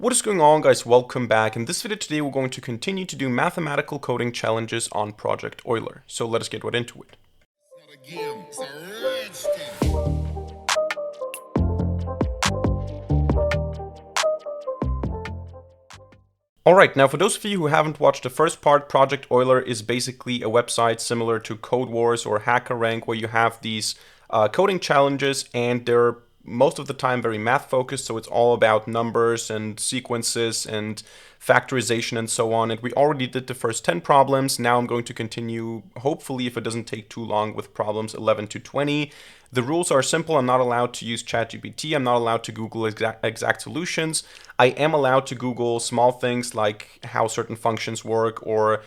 What is going on, guys? Welcome back. In this video today we're going to continue to do mathematical coding challenges on Project Euler. So let us get right into it. Alright, now for those of you who haven't watched the first part, Project Euler is basically a website similar to Code Wars or HackerRank, where you have these coding challenges, and they're most of the time very math focused, so it's all about numbers and sequences and factorization and so on. And we already did the first 10 problems. Now I'm going to continue, hopefully if it doesn't take too long, with problems 11 to 20. The rules are simple. I'm not allowed to use ChatGPT. I'm not allowed to Google exact solutions. I am allowed to Google small things like how certain functions work, or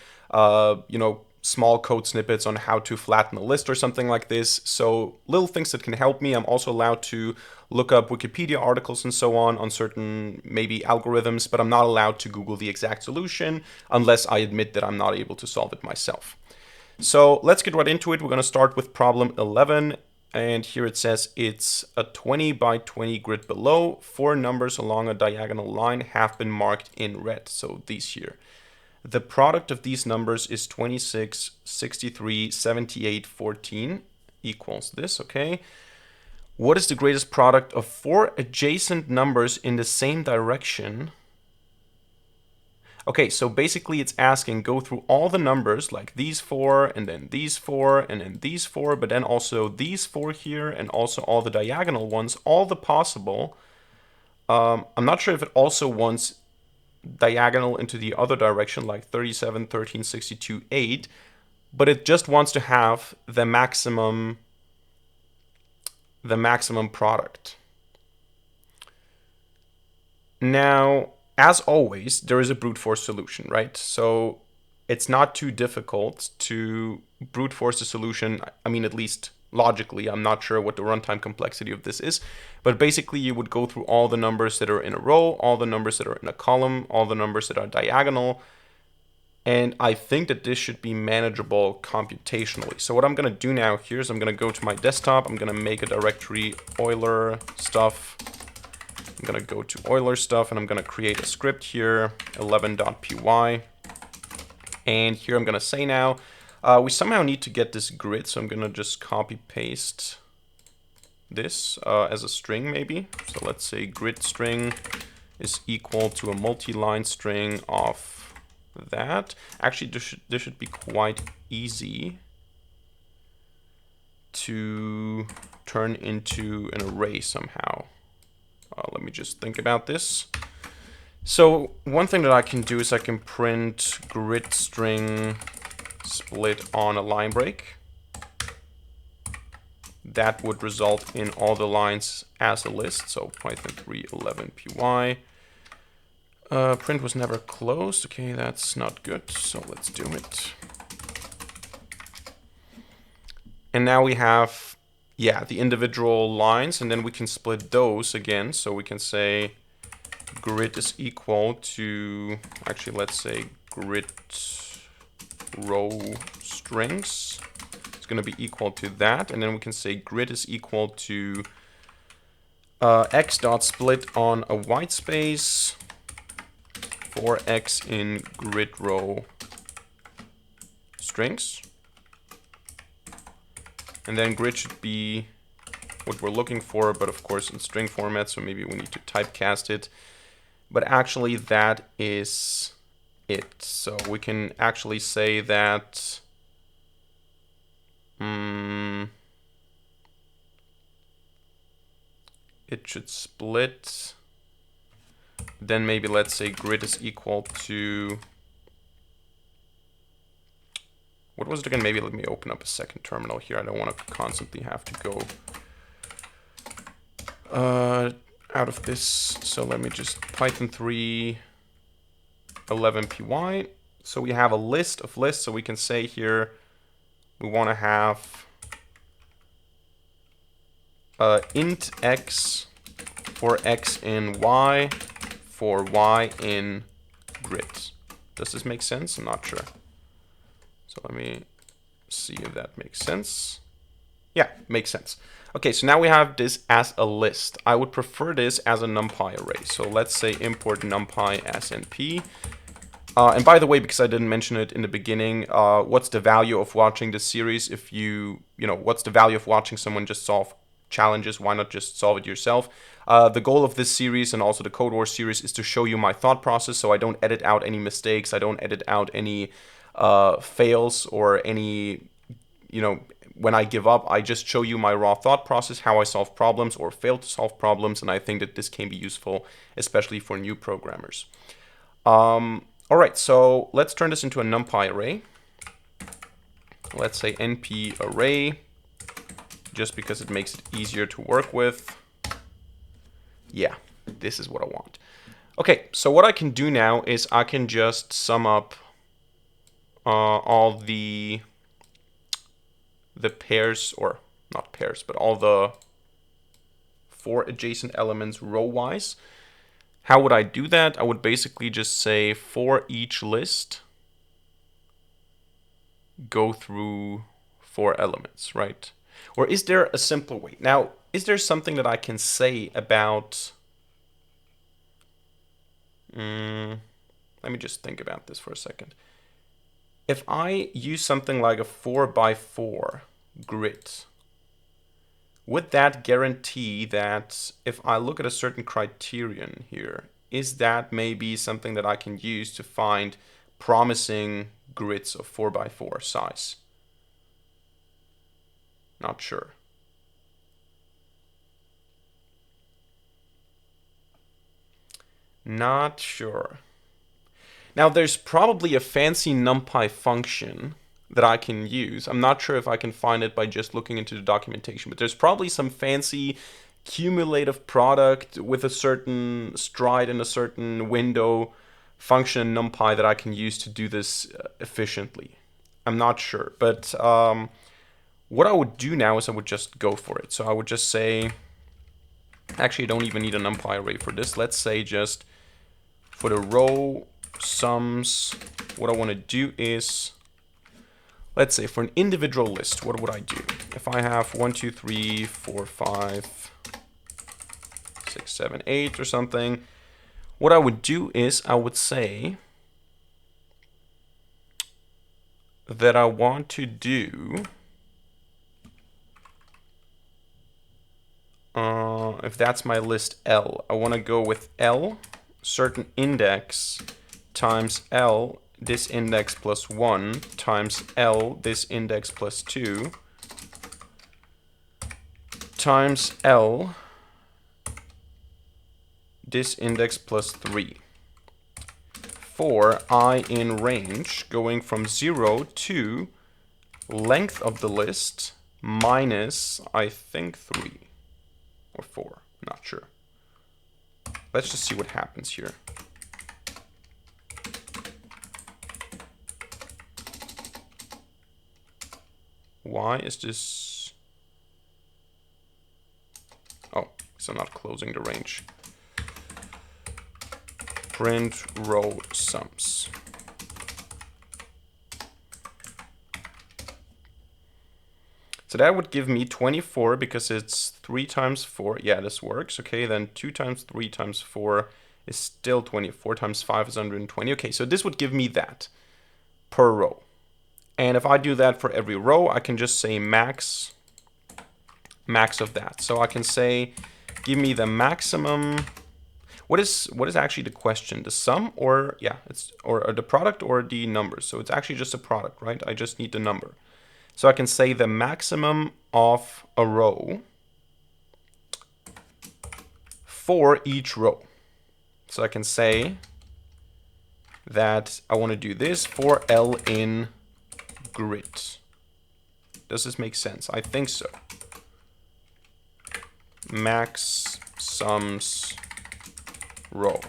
small code snippets on how to flatten a list or something like this. So little things that can help me. I'm also allowed to look up Wikipedia articles and so on certain maybe algorithms, but I'm not allowed to Google the exact solution unless I admit that I'm not able to solve it myself. So let's get right into it. We're going to start with problem 11. And here it says it's a 20 by 20 grid below. 4 numbers along a diagonal line have been marked in red. So these here. The product of these numbers is 26, 63, 78, 14 equals this, okay? What is the greatest product of 4 adjacent numbers in the same direction? Okay, so basically it's asking, go through all the numbers, like these 4, and then these 4, and then these 4, but then also these 4 here, and also all the diagonal ones, all the possible. I'm not sure if it also wants diagonal into the other direction, like 37, 13, 62, 8, but it just wants to have the maximum product. Now, as always, there is a brute force solution, right? So it's not too difficult to brute force the solution. I mean, at least logically. I'm not sure what the runtime complexity of this is, but basically you would go through all the numbers that are in a row, all the numbers that are in a column, all the numbers that are diagonal, and I think that this should be manageable computationally. So what I'm going to do now here is I'm going to go to my desktop, I'm going to make a directory Euler stuff, I'm going to go to Euler stuff, and I'm going to create a script here, 11.py, and here I'm going to say now, we somehow need to get this grid, so I'm going to just copy paste this as a string maybe. So let's say grid string is equal to a multi-line string of that. Actually, this should be quite easy to turn into an array somehow. Let me just think about this. So one thing that I can do is I can print grid string split on a line break. That would result in all the lines as a list. So Python 3 11py. Print was never closed. Okay, that's not good. So let's do it. And now we have, the individual lines, and then we can split those again. So we can say grid is equal to, actually, let's say grid row strings. It's going to be equal to that, and then we can say grid is equal to x dot split on a white space for x in grid row strings. And then grid should be what we're looking for, but of course in string format, so maybe we need to typecast it. But actually that is it. So we can actually say that it should split. Then maybe let's say grid is equal to, what was it again? Maybe let me open up a second terminal here. I don't want to constantly have to go out of this. So let me just Python 3 11py. So we have a list of lists. So we can say here we want to have int x for x in y for y in grid. Does this make sense? I'm not sure. So let me see if that makes sense. Yeah, makes sense. Okay, so now we have this as a list. I would prefer this as a NumPy array. So let's say import NumPy as NP. And by the way, because I didn't mention it in the beginning, what's the value of watching this series? If what's the value of watching someone just solve challenges? Why not just solve it yourself? The goal of this series and also the Code Wars series is to show you my thought process, so I don't edit out any mistakes. I don't edit out any fails or any, when I give up. I just show you my raw thought process, how I solve problems or fail to solve problems, and I think that this can be useful, especially for new programmers. All right, so let's turn this into a NumPy array. Let's say NP array, just because it makes it easier to work with. Yeah, this is what I want. Okay, so what I can do now is I can just sum up all the pairs, or not pairs, but all the 4 adjacent elements row-wise. How would I do that? I would basically just say for each list, go through 4 elements, right? Or is there a simpler way? Now, is there something that I can say about... let me just think about this for a second. If I use something like a 4x4 grid, would that guarantee that if I look at a certain criterion here, is that maybe something that I can use to find promising grids of 4x4 size? Not sure. Not sure. Now there's probably a fancy NumPy function that I can use. I'm not sure if I can find it by just looking into the documentation, but there's probably some fancy cumulative product with a certain stride and a certain window function in NumPy that I can use to do this efficiently. I'm not sure, but what I would do now is I would just go for it. So I would just say, actually I don't even need a NumPy array for this. Let's say just for the row sums, what I want to do is, let's say for an individual list, what would I do? If I have 1, 2, 3, 4, 5, 6, 7, 8 or something, what I would do is I would say that I want to do, if that's my list L, I want to go with L, certain index times L, this index plus 1, times L, this index plus 2, times L, this index plus 3. For I in range going from 0 to length of the list minus, I think, 3 or 4, not sure. Let's just see what happens here. Why is this? Oh, so not closing the range. Print row sums. So that would give me 24 because it's 3 times 4. Yeah, this works. Okay, then 2 times 3 times 4 is still 24. Times 5 is 120. Okay, so this would give me that per row. And if I do that for every row, I can just say max of that. So I can say, give me the maximum. What is actually the question? The sum or, yeah, it's or the product or the numbers. So it's actually just a product, right? I just need the number. So I can say the maximum of a row for each row. So I can say that I want to do this for L in grid. Does this make sense? I think so. Max sums row.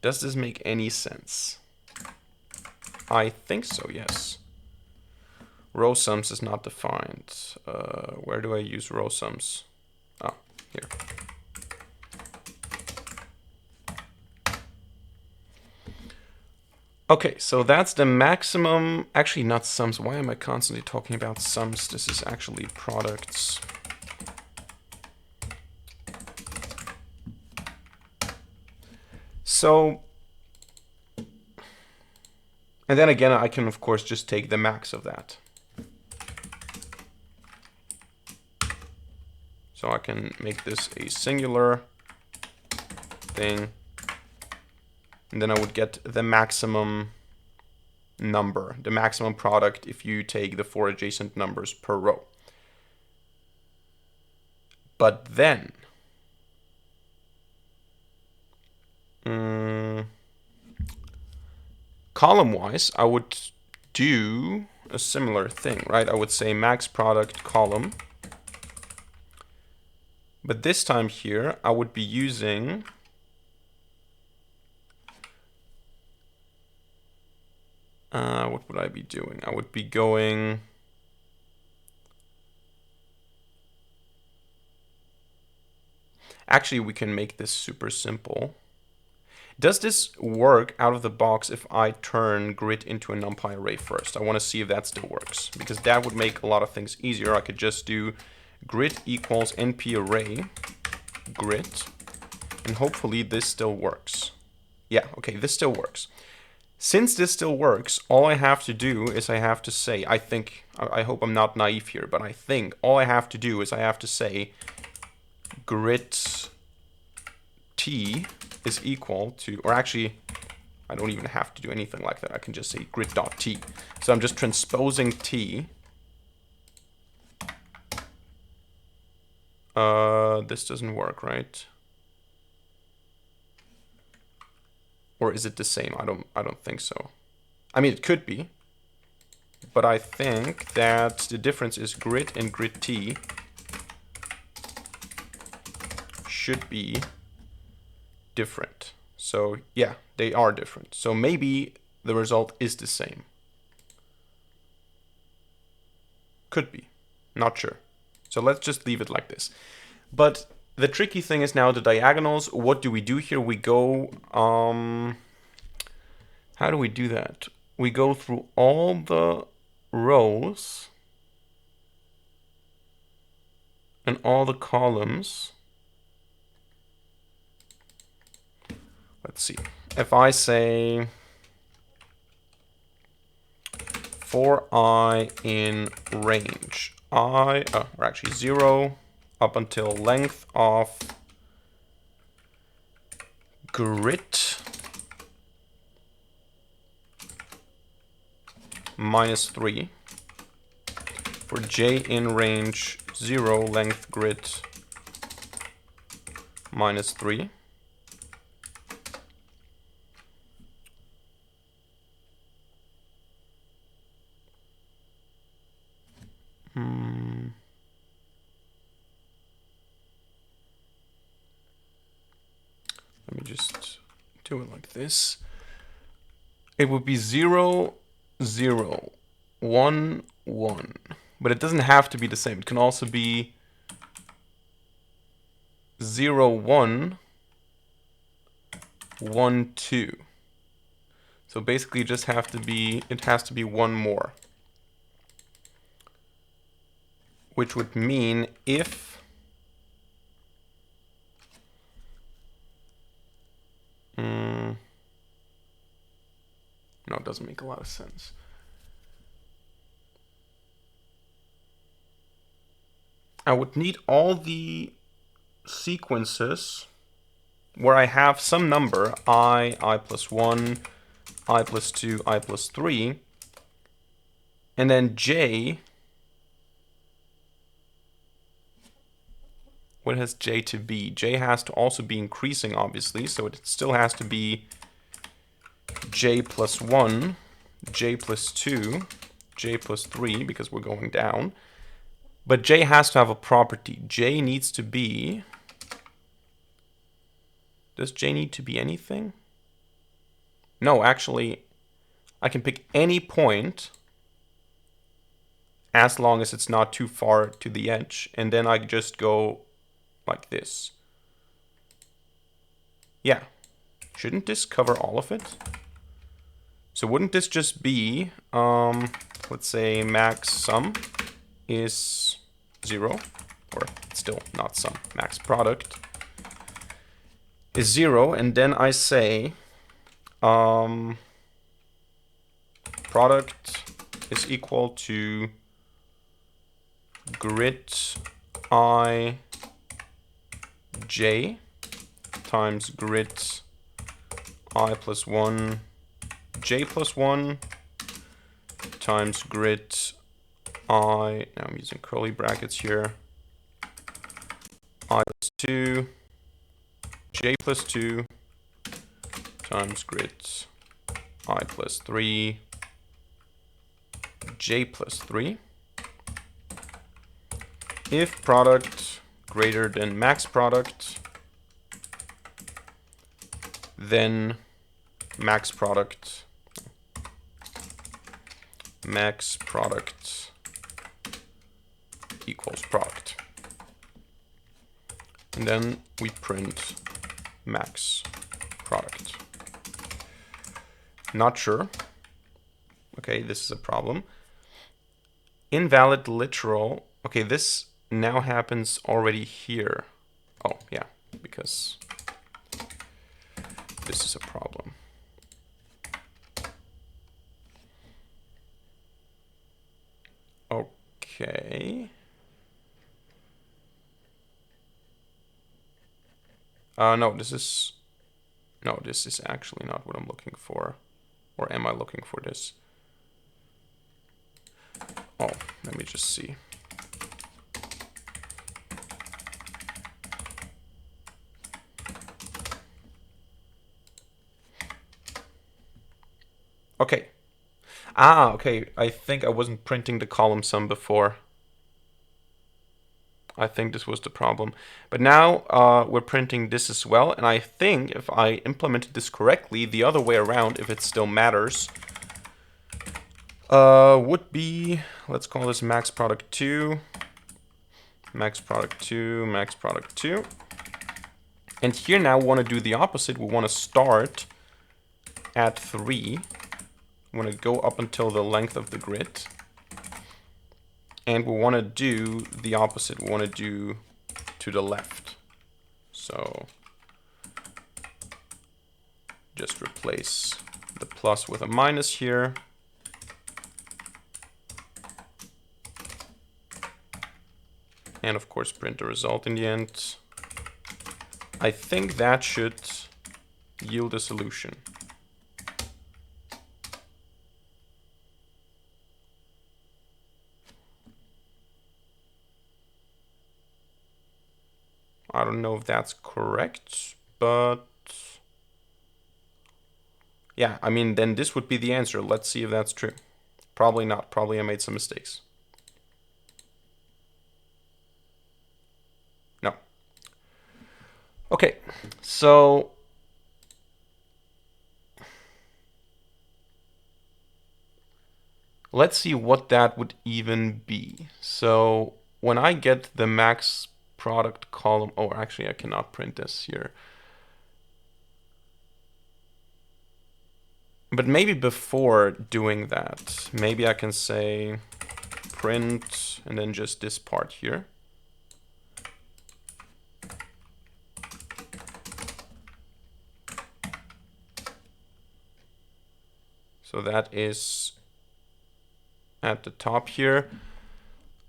Does this make any sense? I think so, yes. Row sums is not defined. Where do I use row sums? Oh, here. Okay, so that's the maximum, actually not sums. Why am I constantly talking about sums? This is actually products. So, and then again, I can of course just take the max of that. So I can make this a singular thing, and then I would get the maximum number, the maximum product if you take the 4 adjacent numbers per row. But then, column-wise, I would do a similar thing, right? I would say max product column. But this time here, I would be using what would I be doing? I would be going actually, we can make this super simple. Does this work out of the box if I turn grid into a NumPy array first? I want to see if that still works, because that would make a lot of things easier. I could just do grid equals np array grid, and hopefully this still works. Yeah, okay, this still works. Since this still works, all I have to do is I have to say, I hope I'm not naive here, but I think all I have to do is I have to say grid t is equal to, or actually, I don't even have to do anything like that. I can just say grid.t. So I'm just transposing t. This doesn't work, right? Or is it the same? I don't think so. I mean, it could be, but I think that the difference is grid and grid t should be different. So yeah, they are different. So maybe the result is the same. Could be, not sure. So let's just leave it like this. But the tricky thing is now the diagonals. What do we do here? We go, how do we do that? We go through all the rows and all the columns. Let's see. If I say for I in range, or actually 0 up until length of grid -3, for j in range 0 length grid -3, let me just do it like this. It would be 0, 0, 1, 1. But it doesn't have to be the same. It can also be 0, 1, 1, 2. So basically it has to be one more. Which would mean if no, it doesn't make a lot of sense. I would need all the sequences where I have some number, I plus 1, I plus 2, I plus 3, and then j, what has j to be? J has to also be increasing, obviously, so it still has to be j plus 1, j plus 2, j plus 3, because we're going down. But j has to have a property. J needs to be... Does j need to be anything? No, actually, I can pick any point as long as it's not too far to the edge, and then I just go like this. Yeah. Shouldn't this cover all of it? So wouldn't this just be, let's say max sum is 0, or still not sum, max product is 0, and then I say product is equal to grid I j times grid I plus 1 j plus 1 times grid I, now I'm using curly brackets here, I plus 2 j plus 2 times grid I plus 3 j plus 3 if product greater than max product, then max product equals product. And then we print max product. Not sure. Okay, this is a problem. Invalid literal. Okay, this now happens already here. Oh, yeah, because this is a problem. Okay. No, this is actually not what I'm looking for. Or am I looking for this? Oh, let me just see. Okay. Ah, okay. I think I wasn't printing the column sum before. I think this was the problem. But now we're printing this as well. And I think if I implemented this correctly, the other way around, if it still matters, would be, let's call this max product 2, max product 2, max product 2. And here now we want to do the opposite. We want to start at 3. We want to go up until the length of the grid. And we want to do the opposite. We want to do to the left. So just replace the plus with a minus here. And of course print the result in the end. I think that should yield a solution. I don't know if that's correct, but yeah, I mean, then this would be the answer. Let's see if that's true. Probably not. Probably I made some mistakes. No. Okay, so let's see what that would even be. So when I get the max product column, oh, actually I cannot print this here. But maybe before doing that, maybe I can say print and then just this part here. So that is at the top here.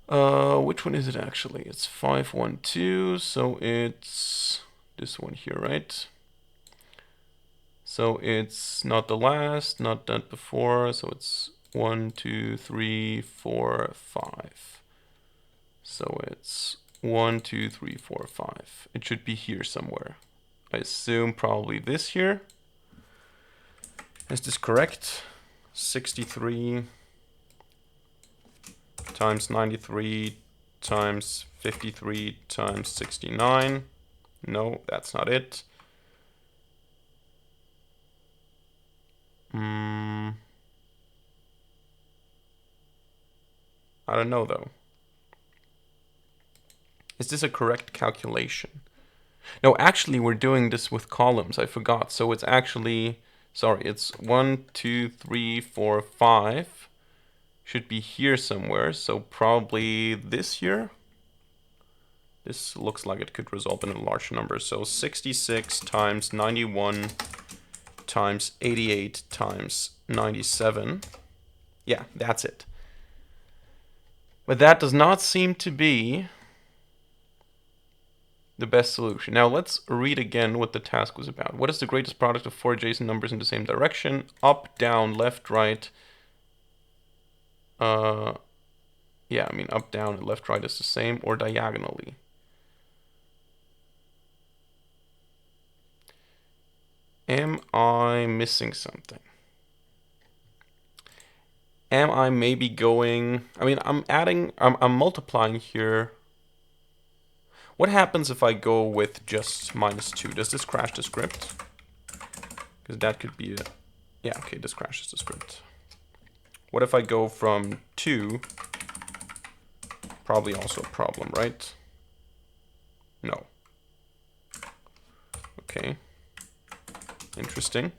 Which one is it actually? It's 512, so it's this one here, right? So it's not the last, not that before, so it's 1, 2, 3, 4, 5. So it's 1, 2, 3, 4, 5. It should be here somewhere. I assume probably this here. Is this correct? 63 times 93 times 53 times 69. No, that's not it. I don't know though. Is this a correct calculation? No, actually we're doing this with columns. I forgot. So it's actually Sorry, it's 1, 2, 3, 4, 5. Should be here somewhere, so probably this here. This looks like it could result in a large number. So 66 times 91 times 88 times 97. Yeah, that's it. But that does not seem to be the best solution. Now let's read again what the task was about. What is the greatest product of four adjacent numbers in the same direction? Up, down, left, right. Yeah, I mean up, down, and left, right is the same, or diagonally. Am I missing something? Am I maybe going... I mean, I'm multiplying here. What happens if I go with just -2? Does this crash the script? Because that could be a... Yeah, okay, this crashes the script. What if I go from 2? Probably also a problem, right? No. Okay. Interesting.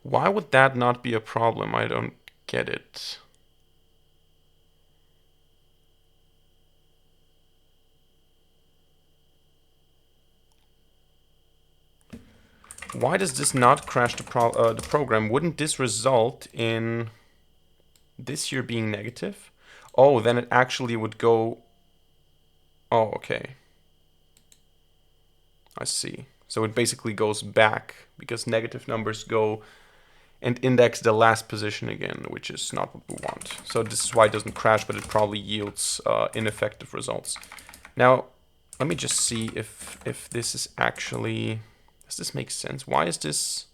Why would that not be a problem? I don't get it. Why does this not crash the program? Wouldn't this result in this here being negative? Oh, then it actually would go... Oh, okay. I see. So it basically goes back because negative numbers go and index the last position again, which is not what we want. So this is why it doesn't crash, but it probably yields ineffective results. Now, let me just see if this is actually... Does this make sense? Why is this...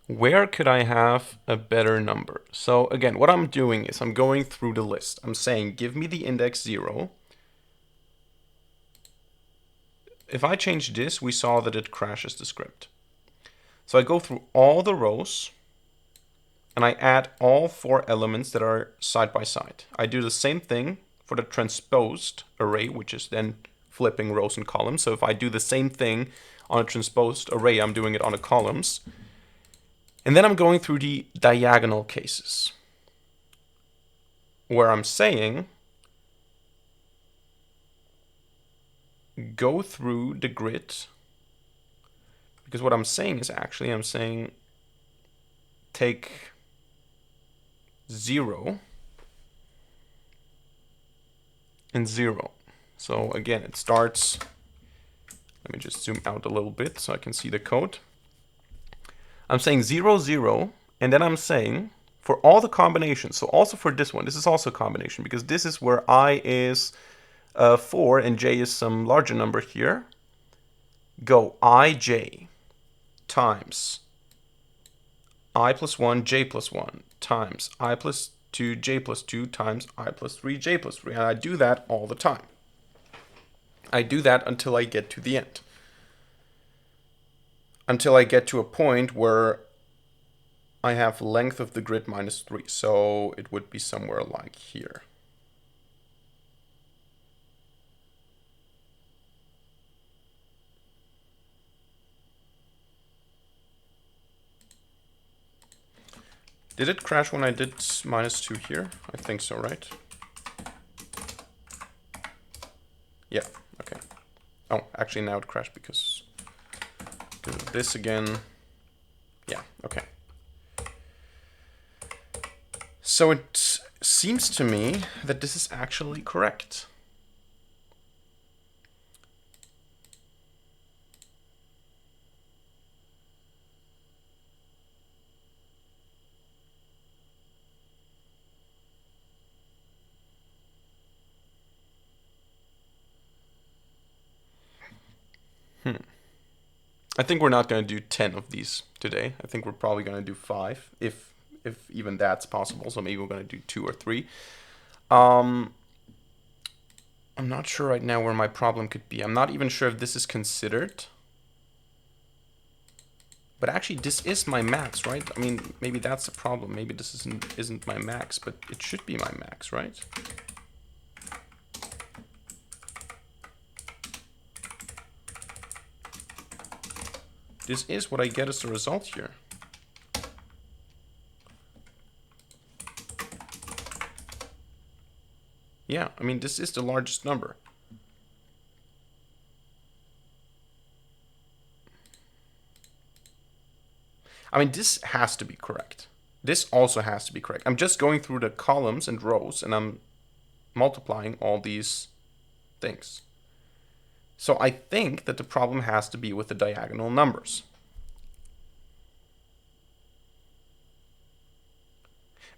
Where could I have a better number? So again, what I'm doing is I'm going through the list. I'm saying, give me the index 0. If I change this, we saw that it crashes the script. So I go through all the rows and I add all 4 elements that are side by side. I do the same thing for the transposed array, which is then flipping rows and columns. So if I do the same thing on a transposed array, I'm doing it on the columns. And then I'm going through the diagonal cases, where I'm saying, go through the grid, because what I'm saying is actually, I'm saying, take 0 and 0. So again, it starts, let me just zoom out a little bit so I can see the code. I'm saying 0, 0, and then I'm saying for all the combinations, so also for this one, this is also a combination because this is where I is 4 and j is some larger number here. Go ij times I plus 1, j plus 1 times I plus 2, j plus 2 times I plus 3, j plus 3. And I do that all the time. I do that until I get to the end. Until I get to a point where I have length of the grid -3. So it would be somewhere like here. Did it crash when I did -2 here? I think so, right? Yeah, okay. Oh, actually now it crashed because of this again. Yeah, okay. So it seems to me that this is actually correct. I think we're not going to do 10 of these today. I think we're probably going to do 5, if even that's possible. So maybe we're going to do 2 or 3. I'm not sure right now where my problem could be. I'm not even sure if this is considered. But actually, this is my max, right? I mean, maybe that's the problem. Maybe this isn't my max, but it should be my max, right? This is what I get as a result here. Yeah, I mean, this is the largest number. I mean, this has to be correct. This also has to be correct. I'm just going through the columns and rows, and I'm multiplying all these things. So I think that the problem has to be with the diagonal numbers.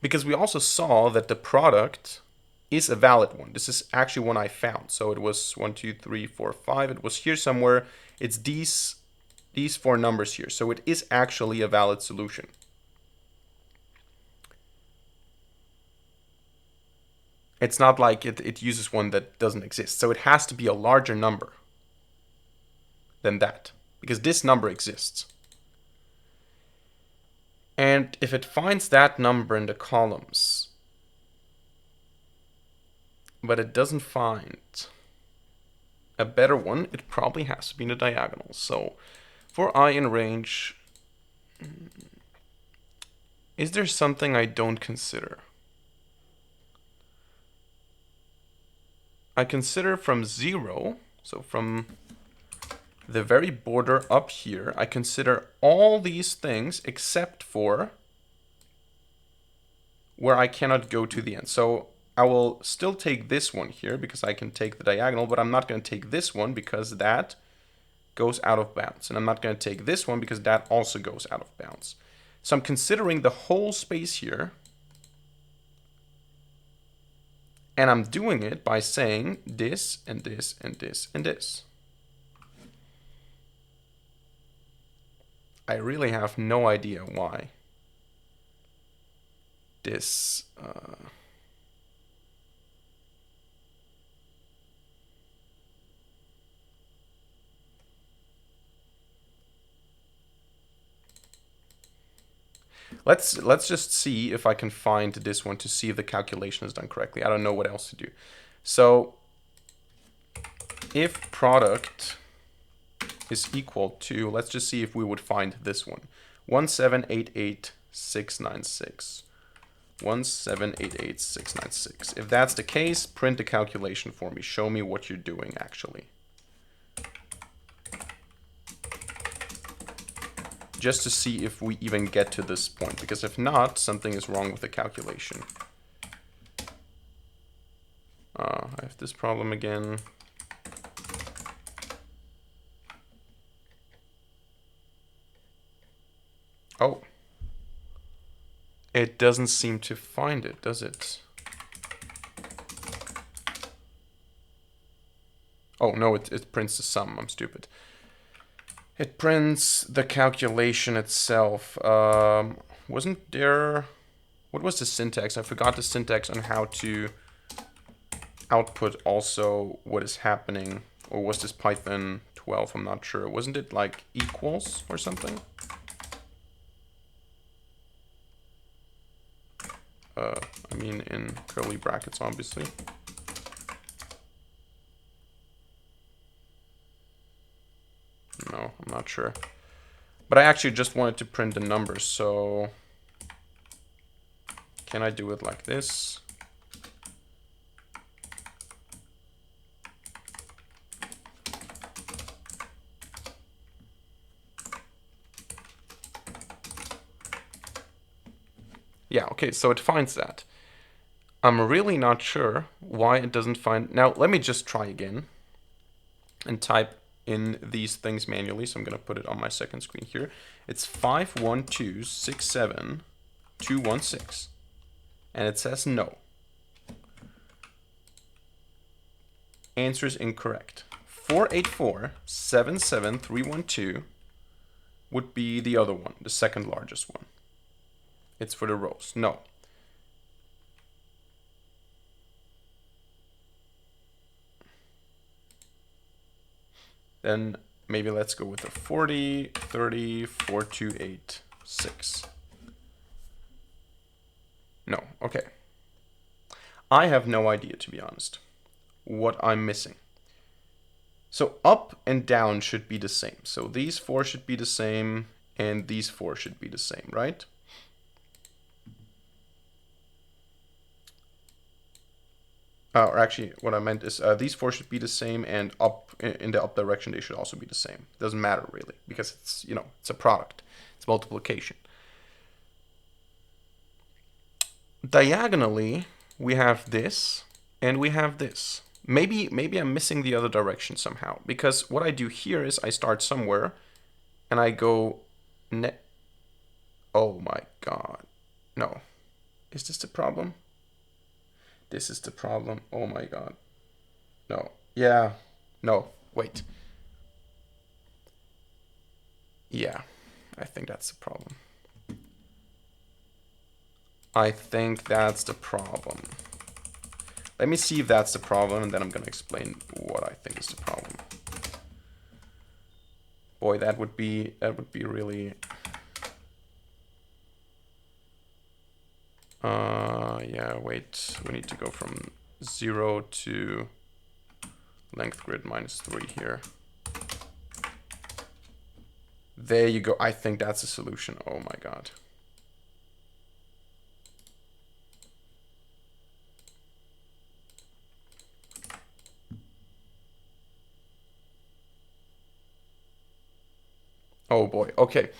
Because we also saw that the product is a valid one. This is actually one I found. So it was 1, 2, 3, 4, 5. It was here somewhere. It's these four numbers here. So it is actually a valid solution. It's not like it uses one that doesn't exist. So it has to be a larger number than that, because this number exists. And if it finds that number in the columns, but it doesn't find a better one, it probably has to be in the diagonals. So for I in range, is there something I don't consider? I consider from 0, so from the very border up here, I consider all these things except for where I cannot go to the end. So I will still take this one here because I can take the diagonal, but I'm not going to take this one because that goes out of bounds. And I'm not going to take this one because that also goes out of bounds. So I'm considering the whole space here. And I'm doing it by saying this and this and this and this. I really have no idea why this let's just see if I can find this one to see if the calculation is done correctly. I don't know what else to do. So if product is equal to, let's just see if we would find this one. 1788696. 1788696. If that's the case, print the calculation for me. Show me what you're doing actually. Just to see if we even get to this point, because if not, something is wrong with the calculation. I have this problem again. Oh. It doesn't seem to find it, does it? Oh, no, it prints the sum. I'm stupid. It prints the calculation itself. Wasn't there... What was the syntax? I forgot the syntax on how to output also what is happening. Or was this Python 12? I'm not sure. Wasn't it like equals or something? I mean in curly brackets, obviously. No, I'm not sure. But I actually just wanted to print the numbers, so can I do it like this? Yeah, okay, so it finds that. I'm really not sure why it doesn't find... Now, let me just try again and type in these things manually. So I'm going to put it on my second screen here. It's 51267,216. And it says no. Answer is incorrect. 484,77312 would be the other one, the second largest one. It's for the rows. No. Then maybe let's go with a 40, 30, 4, 2, 8, 6. No, okay. I have no idea, to be honest, what I'm missing. So up and down should be the same. So these 4 should be the same, and these 4 should be the same, right? Or actually, what I meant is these 4 should be the same, and up in the up direction they should also be the same. Doesn't matter really, because it's, you know, it's a product. It's multiplication. Diagonally, we have this, and we have this. Maybe I'm missing the other direction somehow, because what I do here is I start somewhere, and I go oh my god. No. Is this the problem? This is the problem. Oh my god. No. Yeah. No. Wait. Yeah. I think that's the problem. I think that's the problem. Let me see if that's the problem, and then I'm going to explain what I think is the problem. Boy, that would be really... yeah, wait. We need to go from 0 to length grid -3 here. There you go. I think that's the solution. Oh my god. Oh boy. Okay.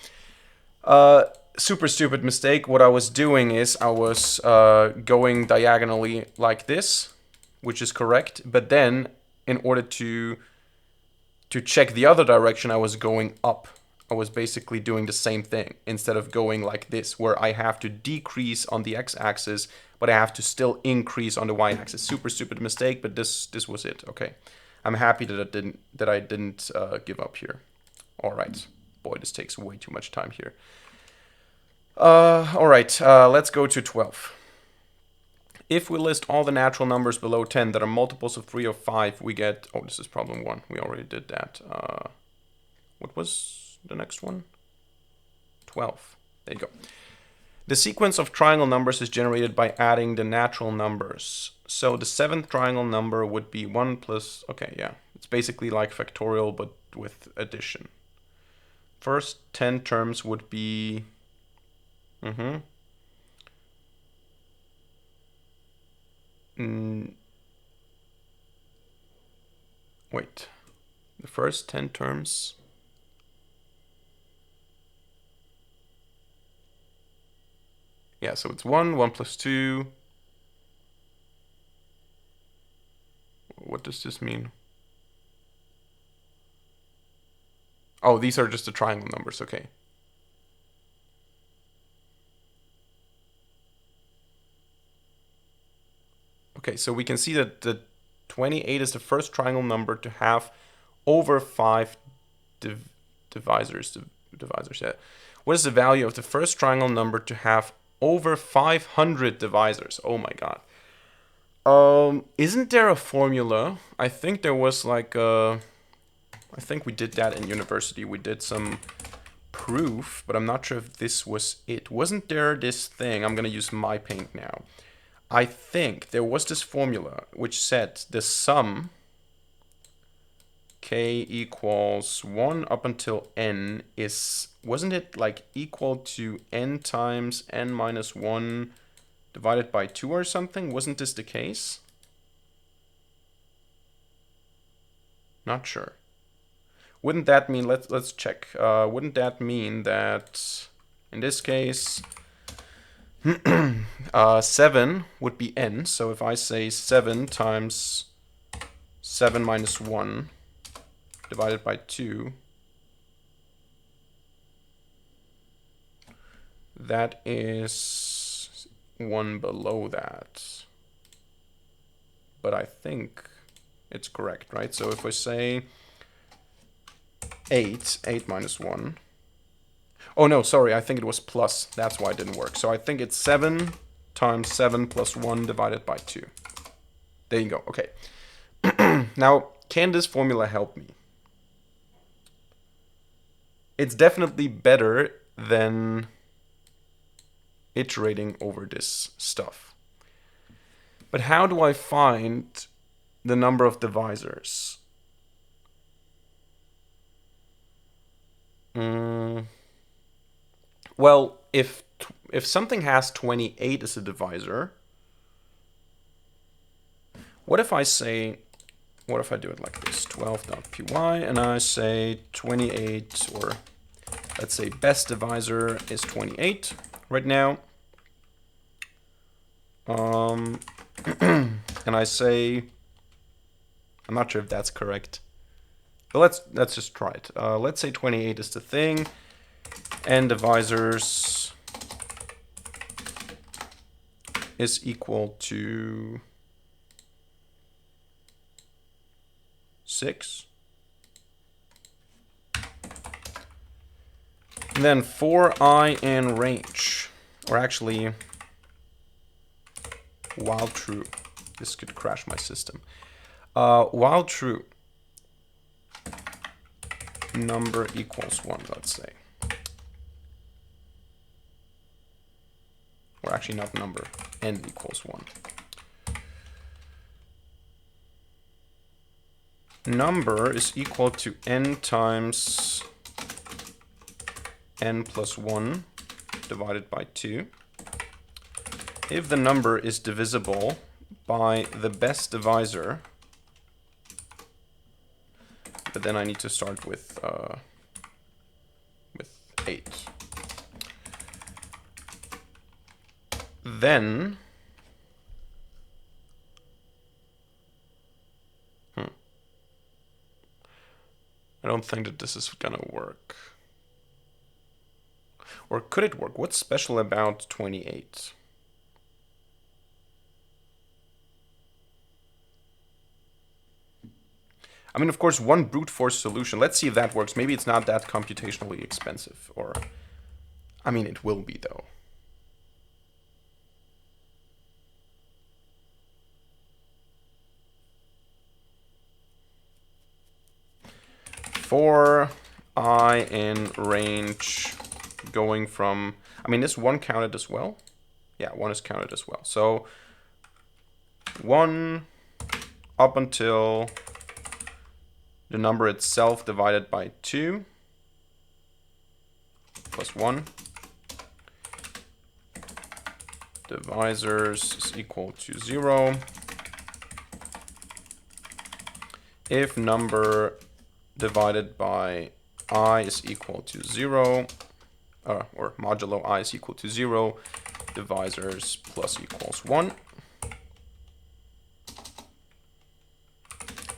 Super stupid mistake. What I was doing is I was going diagonally like this, which is correct. But then, in order to check the other direction, I was going up. I was basically doing the same thing instead of going like this, where I have to decrease on the x-axis, but I have to still increase on the y-axis. Super stupid mistake, but this was it. Okay, I'm happy that I didn't give up here. All right, boy, this takes way too much time here. All right, let's go to 12. If we list all the natural numbers below 10 that are multiples of 3 or 5, we get... Oh, this is problem 1. We already did that. What was the next one? 12. There you go. The sequence of triangle numbers is generated by adding the natural numbers. So the 7th triangle number would be 1 plus... Okay, yeah. It's basically like factorial, but with addition. First 10 terms would be... Wait. The first 10 terms... Yeah, so it's 1, 1 plus 2. What does this mean? Oh, these are just the triangle numbers, okay. Okay, so we can see that the 28 is the first triangle number to have over 5 divisors. Yeah. What is the value of the first triangle number to have over 500 divisors? Oh my god. Isn't there a formula? I think there was like I think we did that in university. We did some proof, but I'm not sure if this was it. Wasn't there this thing? I'm gonna use my paint now. I think there was this formula which said the sum k equals 1 up until n is, wasn't it like equal to n times n minus 1 divided by 2 or something? Wasn't this the case? Not sure. Wouldn't that mean, let's check. Wouldn't that mean that in this case 7 would be n, so if I say 7 times 7 minus 1 divided by 2, that is 1 below that. But I think it's correct, right? So if we say 8 minus 1, oh no, sorry, I think it was plus. That's why it didn't work. So I think it's 7 times 7 plus 1 divided by 2. There you go, okay. Now, can this formula help me? it's definitely better than iterating over this stuff. But how do I find the number of divisors? Well, if something has 28 as a divisor, what if I do it like this, 12.py, and I say 28, or let's say best divisor is 28 right now. And I say, I'm not sure if that's correct, but let's just try it. Let's say 28 is the thing, and divisors is equal to 6. And then for I and range, or actually, while true, this could crash my system. While true, number equals 1, let's say. Or actually not number, n equals 1. Number is equal to n times n plus 1 divided by 2. If the number is divisible by the best divisor, but then I need to start with 8. Then I don't think that this is gonna work. Or could it work? What's special about 28? I mean, of course, one brute force solution. Let's see if that works. Maybe it's not that computationally expensive. Or, I mean, it will be, though. For I in range going from, I mean, this 1 counted as well? Yeah, 1 is counted as well. So 1 up until the number itself divided by 2 plus 1. Divisors is equal to 0. If number divided by I is equal to 0, or modulo I is equal to 0, divisors plus equals 1.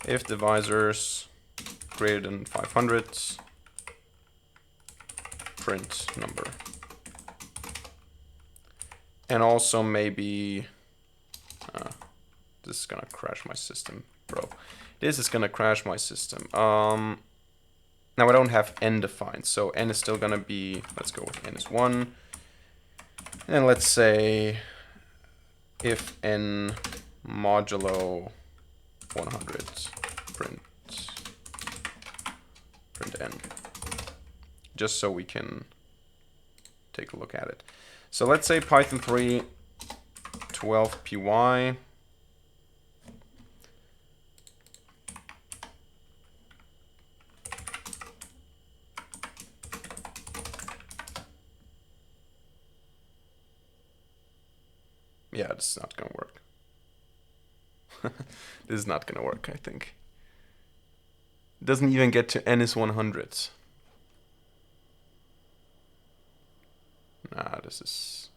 If divisors greater than 500, print number. And also maybe, this is gonna crash my system, bro. This is gonna crash my system. Now I don't have n defined, so n is still gonna be, let's go with n is 1. And let's say if n modulo 100, print n, just so we can take a look at it. So let's say Python 3 12py. Yeah, this is not gonna work. This is not gonna work, I think. It doesn't even get to n is 100. Nah, this is...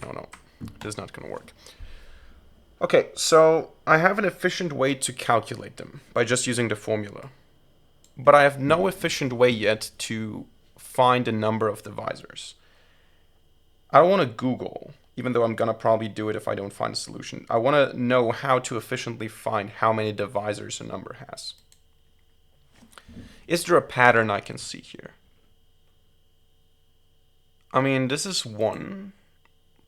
No, this is not gonna work. Okay, so I have an efficient way to calculate them by just using the formula. But I have no efficient way yet to find the number of divisors. I don't want to Google, even though I'm gonna probably do it if I don't find a solution. I want to know how to efficiently find how many divisors a number has. Is there a pattern I can see here? I mean, this is 1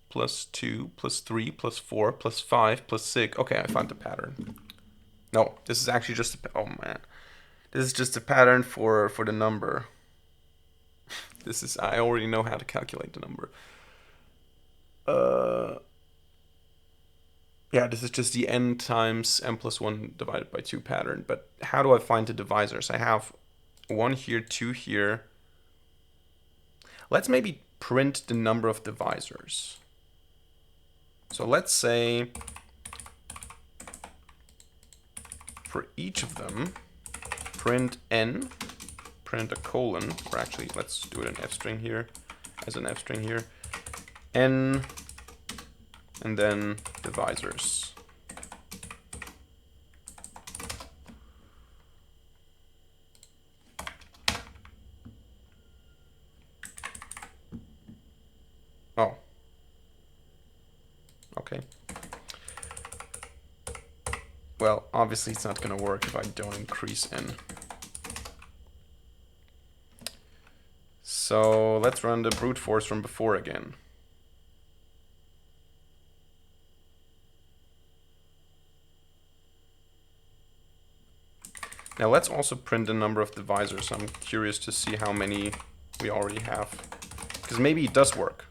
plus 2 plus 3 plus 4 plus 5 plus 6. Okay, I found the pattern. No, this is actually just a... Oh, man. This is just a pattern for the number. This is, I already know how to calculate the number. Yeah, this is just the n times n plus 1 divided by 2 pattern. But how do I find the divisors? I have 1 here, 2 here. Let's maybe print the number of divisors. So let's say for each of them, print n, print a colon, or actually let's do it in f string here, as an f string here, n, and then divisors. Oh. Okay. Well, obviously it's not going to work if I don't increase n. So let's run the brute force from before again. Now let's also print the number of divisors. I'm curious to see how many we already have. Because maybe it does work.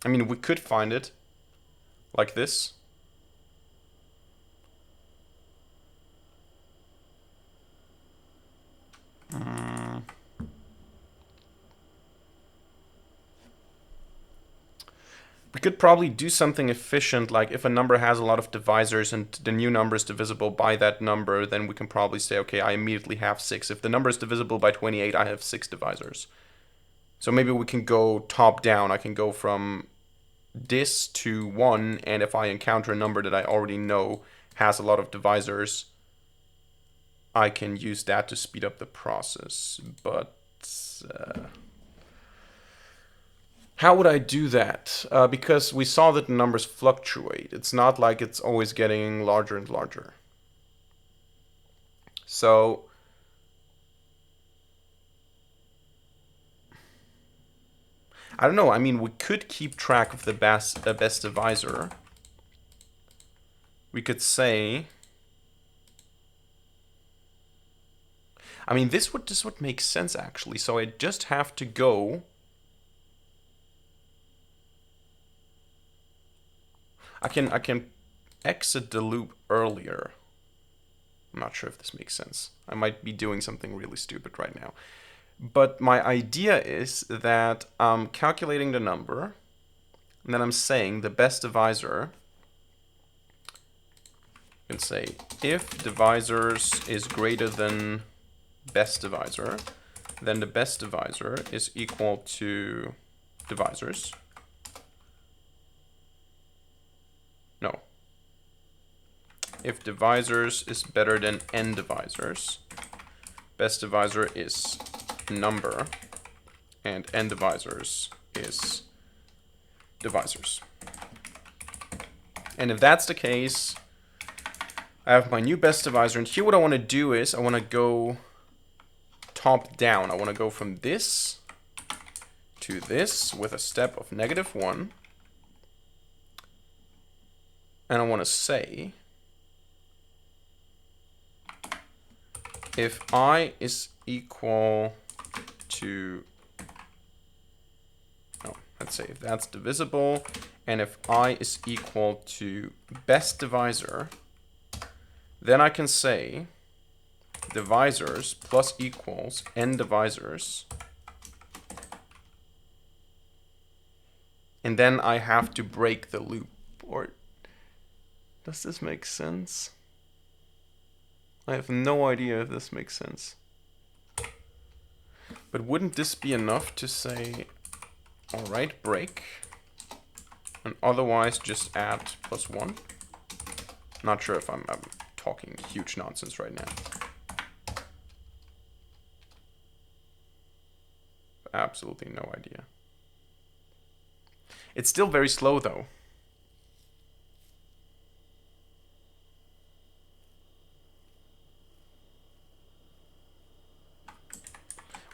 I mean, we could find it like this. We could probably do something efficient, like if a number has a lot of divisors and the new number is divisible by that number, then we can probably say, okay, I immediately have 6. If the number is divisible by 28, I have 6 divisors. So maybe we can go top down. I can go from this to 1, and if I encounter a number that I already know has a lot of divisors, I can use that to speed up the process. But how would I do that? Because we saw that the numbers fluctuate. It's not like it's always getting larger and larger. So I don't know. I mean, we could keep track of the best divisor. We could say, I mean, this would make sense actually. So I just have to go. I can exit the loop earlier. I'm not sure if this makes sense. I might be doing something really stupid right now. But my idea is that I'm calculating the number, and then I'm saying the best divisor. You can say if divisors is greater than best divisor, then the best divisor is equal to divisors. No. If divisors is better than n divisors, best divisor is number, and n divisors is divisors. And if that's the case, I have my new best divisor, and here what I want to do is I want to go top down. I want to go from this to this with a step of -1. And I want to say if I is equal to, let's say if that's divisible, and if I is equal to best divisor, then I can say divisors plus equals n divisors. And then I have to break the loop. Or does this make sense? I have no idea if this makes sense. But wouldn't this be enough to say, all right, break, and otherwise just add +1? Not sure if I'm talking huge nonsense right now. Absolutely no idea. It's still very slow though.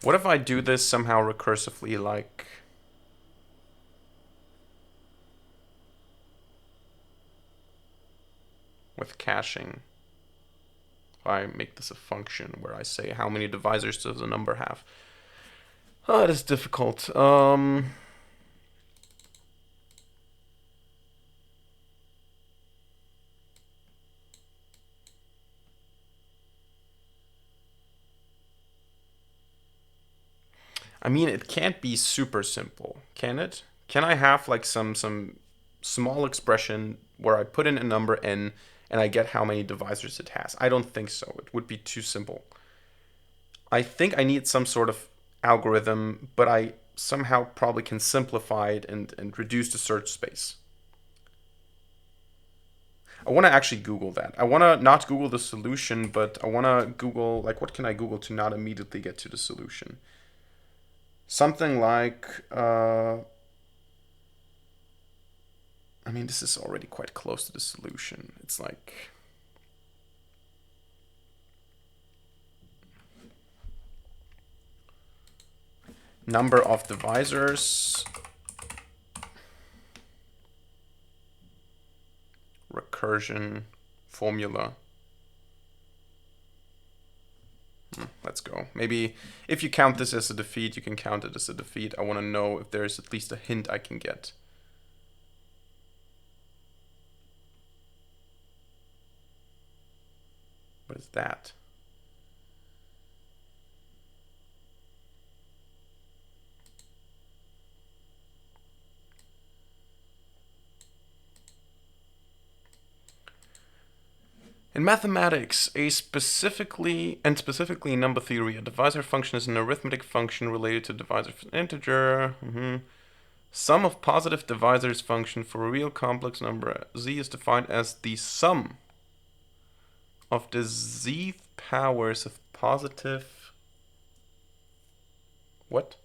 What if I do this somehow recursively, like with caching. If I make this a function where I say how many divisors does a number have. Oh, it is difficult. I mean, it can't be super simple, can it? Can I have like some small expression where I put in a number n and I get how many divisors it has? I don't think so. It would be too simple. I think I need some sort of algorithm, but I somehow probably can simplify it and reduce the search space. I want to actually Google that. I want to not Google the solution, but I want to Google, like, what can I Google to not immediately get to the solution? Something like, I mean, this is already quite close to the solution. It's like, number of divisors, recursion, formula. Let's go. Maybe if you count this as a defeat, you can count it as a defeat. I want to know if there's at least a hint I can get. What is that? In mathematics, specifically in number theory, a divisor function is an arithmetic function related to divisor of an integer. Sum of positive divisors function for a real complex number z is defined as the sum of the z powers of positive. What?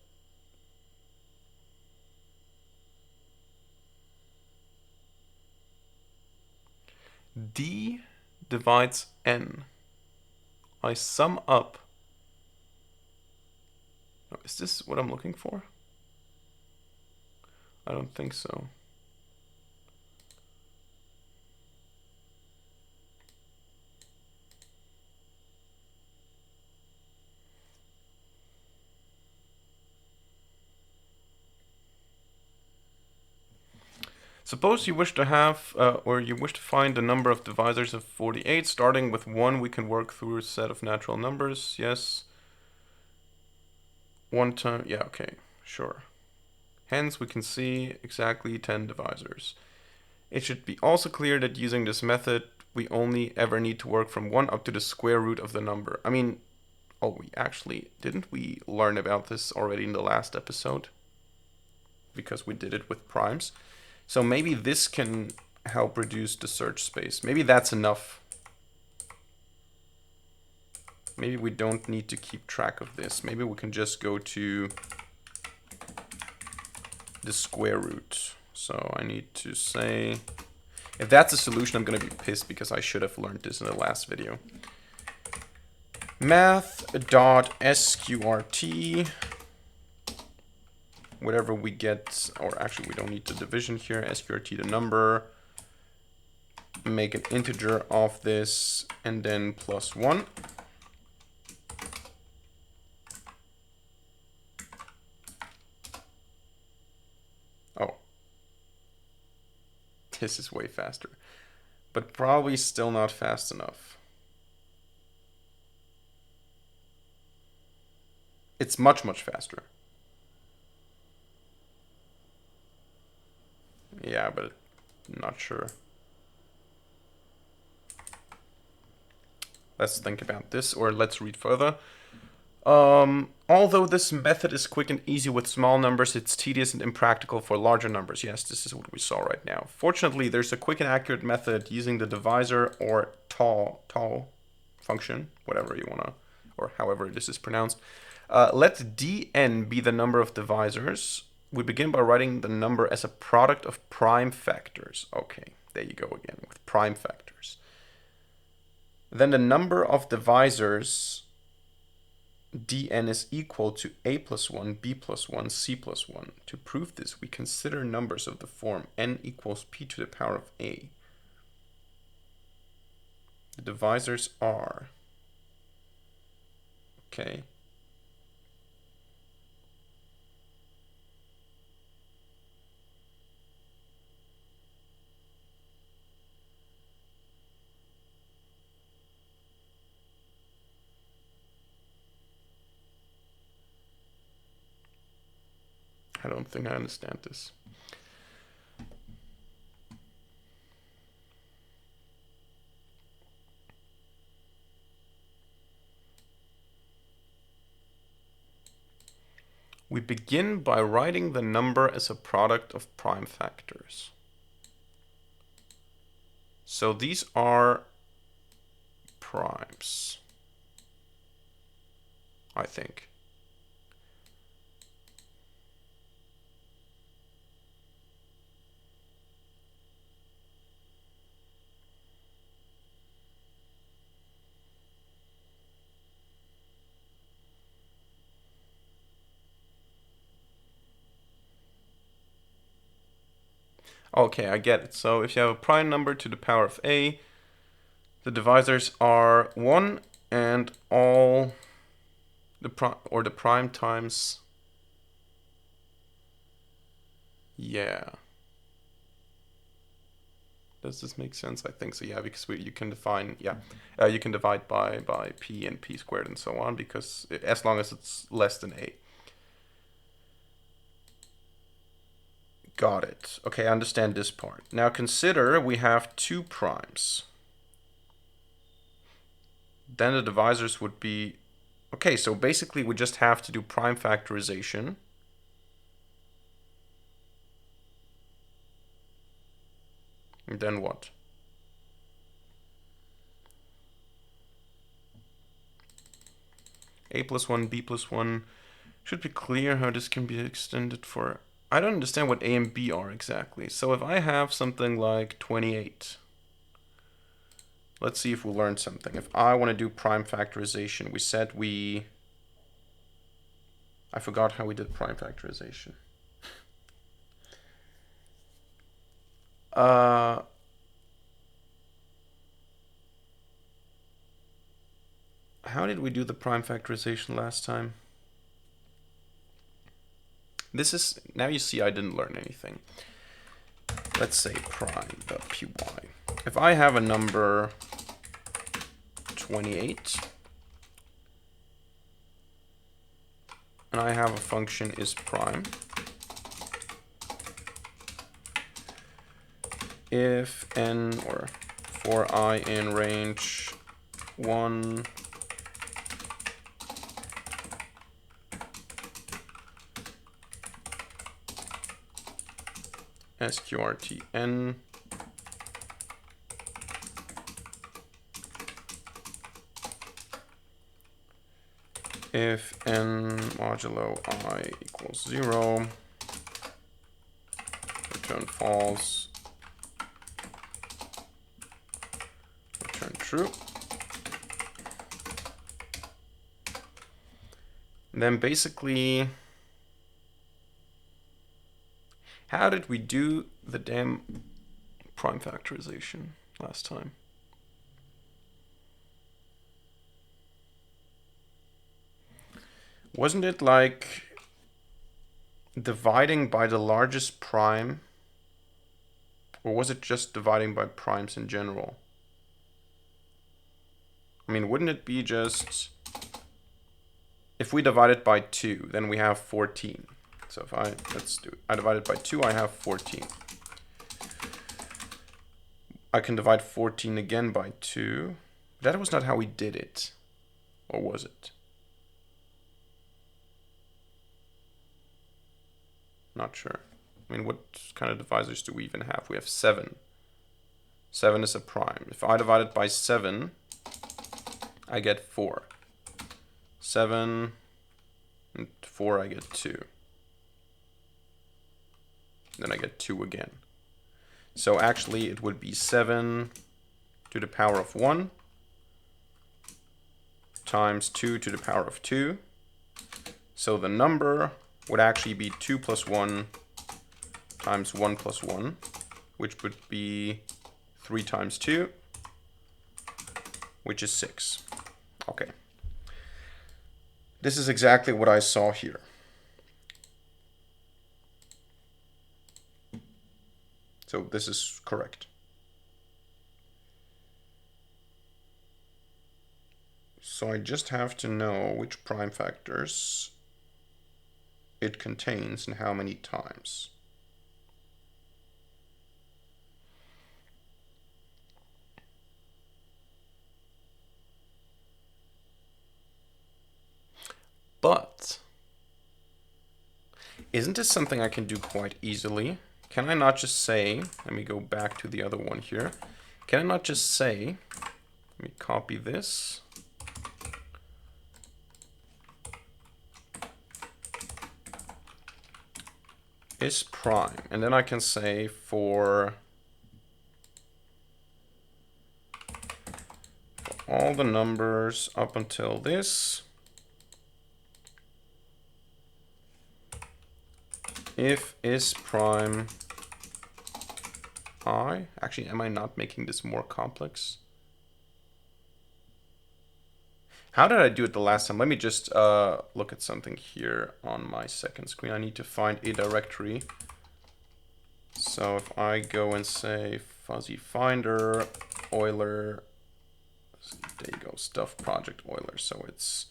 D divides n. I sum up. No, is this what I'm looking for? I don't think so. Suppose you wish to have, or you wish to find the number of divisors of 48. Starting with 1, we can work through a set of natural numbers. Yes. 1 time, yeah, okay, sure. Hence, we can see exactly 10 divisors. It should be also clear that using this method, we only ever need to work from 1 up to the square root of the number. I mean, oh, didn't we learn about this already in the last episode? Because we did it with primes. So maybe this can help reduce the search space. Maybe that's enough. Maybe we don't need to keep track of this. Maybe we can just go to the square root. So I need to say, if that's a solution, I'm going to be pissed because I should have learned this in the last video. Math.sqrt, whatever we get, or actually we don't need the division here, sqrt the number, make an integer of this, and then plus 1. Oh. This is way faster, but probably still not fast enough. It's much, much faster. Yeah, but I'm not sure. Let's think about this, or let's read further. Although this method is quick and easy with small numbers, it's tedious and impractical for larger numbers. Yes, this is what we saw right now. Fortunately, there's a quick and accurate method using the divisor or tau function, whatever you want to, or however this is pronounced. Let dn be the number of divisors. We begin by writing the number as a product of prime factors. Okay, there you go again, with prime factors. Then the number of divisors dn is equal to a plus 1, b plus 1, c plus 1. To prove this, we consider numbers of the form n equals p to the power of a. The divisors are. Okay. I don't think I understand this. We begin by writing the number as a product of prime factors. So these are primes, I think. Okay, I get it. So if you have a prime number to the power of a, the divisors are 1 and all the prime times. Yeah. Does this make sense? I think so, yeah, because you can define, you can divide by p and p squared and so on, because as long as it's less than a. Got it. Okay, I understand this part. Now consider we have 2 primes. Then the divisors would be... Okay, so basically we just have to do prime factorization. And then what? A plus 1, B plus 1. Should be clear how this can be extended for... I don't understand what A and B are exactly. So if I have something like 28, let's see if we learned something. If I want to do prime factorization, we said I forgot how we did prime factorization. How did we do the prime factorization last time? This is, now you see I didn't learn anything. Let's say prime.py. If I have a number 28, and I have a function is prime, if n, or for I in range 1, sqrt_n, if n modulo I equals 0, return false, return true. And then basically, how did we do the damn prime factorization last time? Wasn't it like dividing by the largest prime? Or was it just dividing by primes in general? I mean, wouldn't it be just... If we divide it by 2, then we have 14. So if I divide it by 2, I have 14. I can divide 14 again by 2. That was not how we did it. Or was it? Not sure. I mean, what kind of divisors do we even have? We have 7. 7 is a prime. If I divide it by 7, I get 4. 7 and 4, I get 2. Then I get 2 again. So actually it would be 7 to the power of 1 times 2 to the power of 2. So the number would actually be 2 plus 1 times 1 plus 1, which would be 3 times 2. which is 6. Okay. This is exactly what I saw here. So this is correct. So I just have to know which prime factors it contains and how many times. But isn't this something I can do quite easily? Can I not just say, let me go back to the other one here. Can I not just say, let me copy this. Is prime. And then I can say for all the numbers up until this, if is prime I. Actually, am I not making this more complex? How did I do it the last time? Let me just look at something here on my second screen. I need to find a directory. So if I go and say fuzzy finder Euler, there you go, stuff project Euler. So it's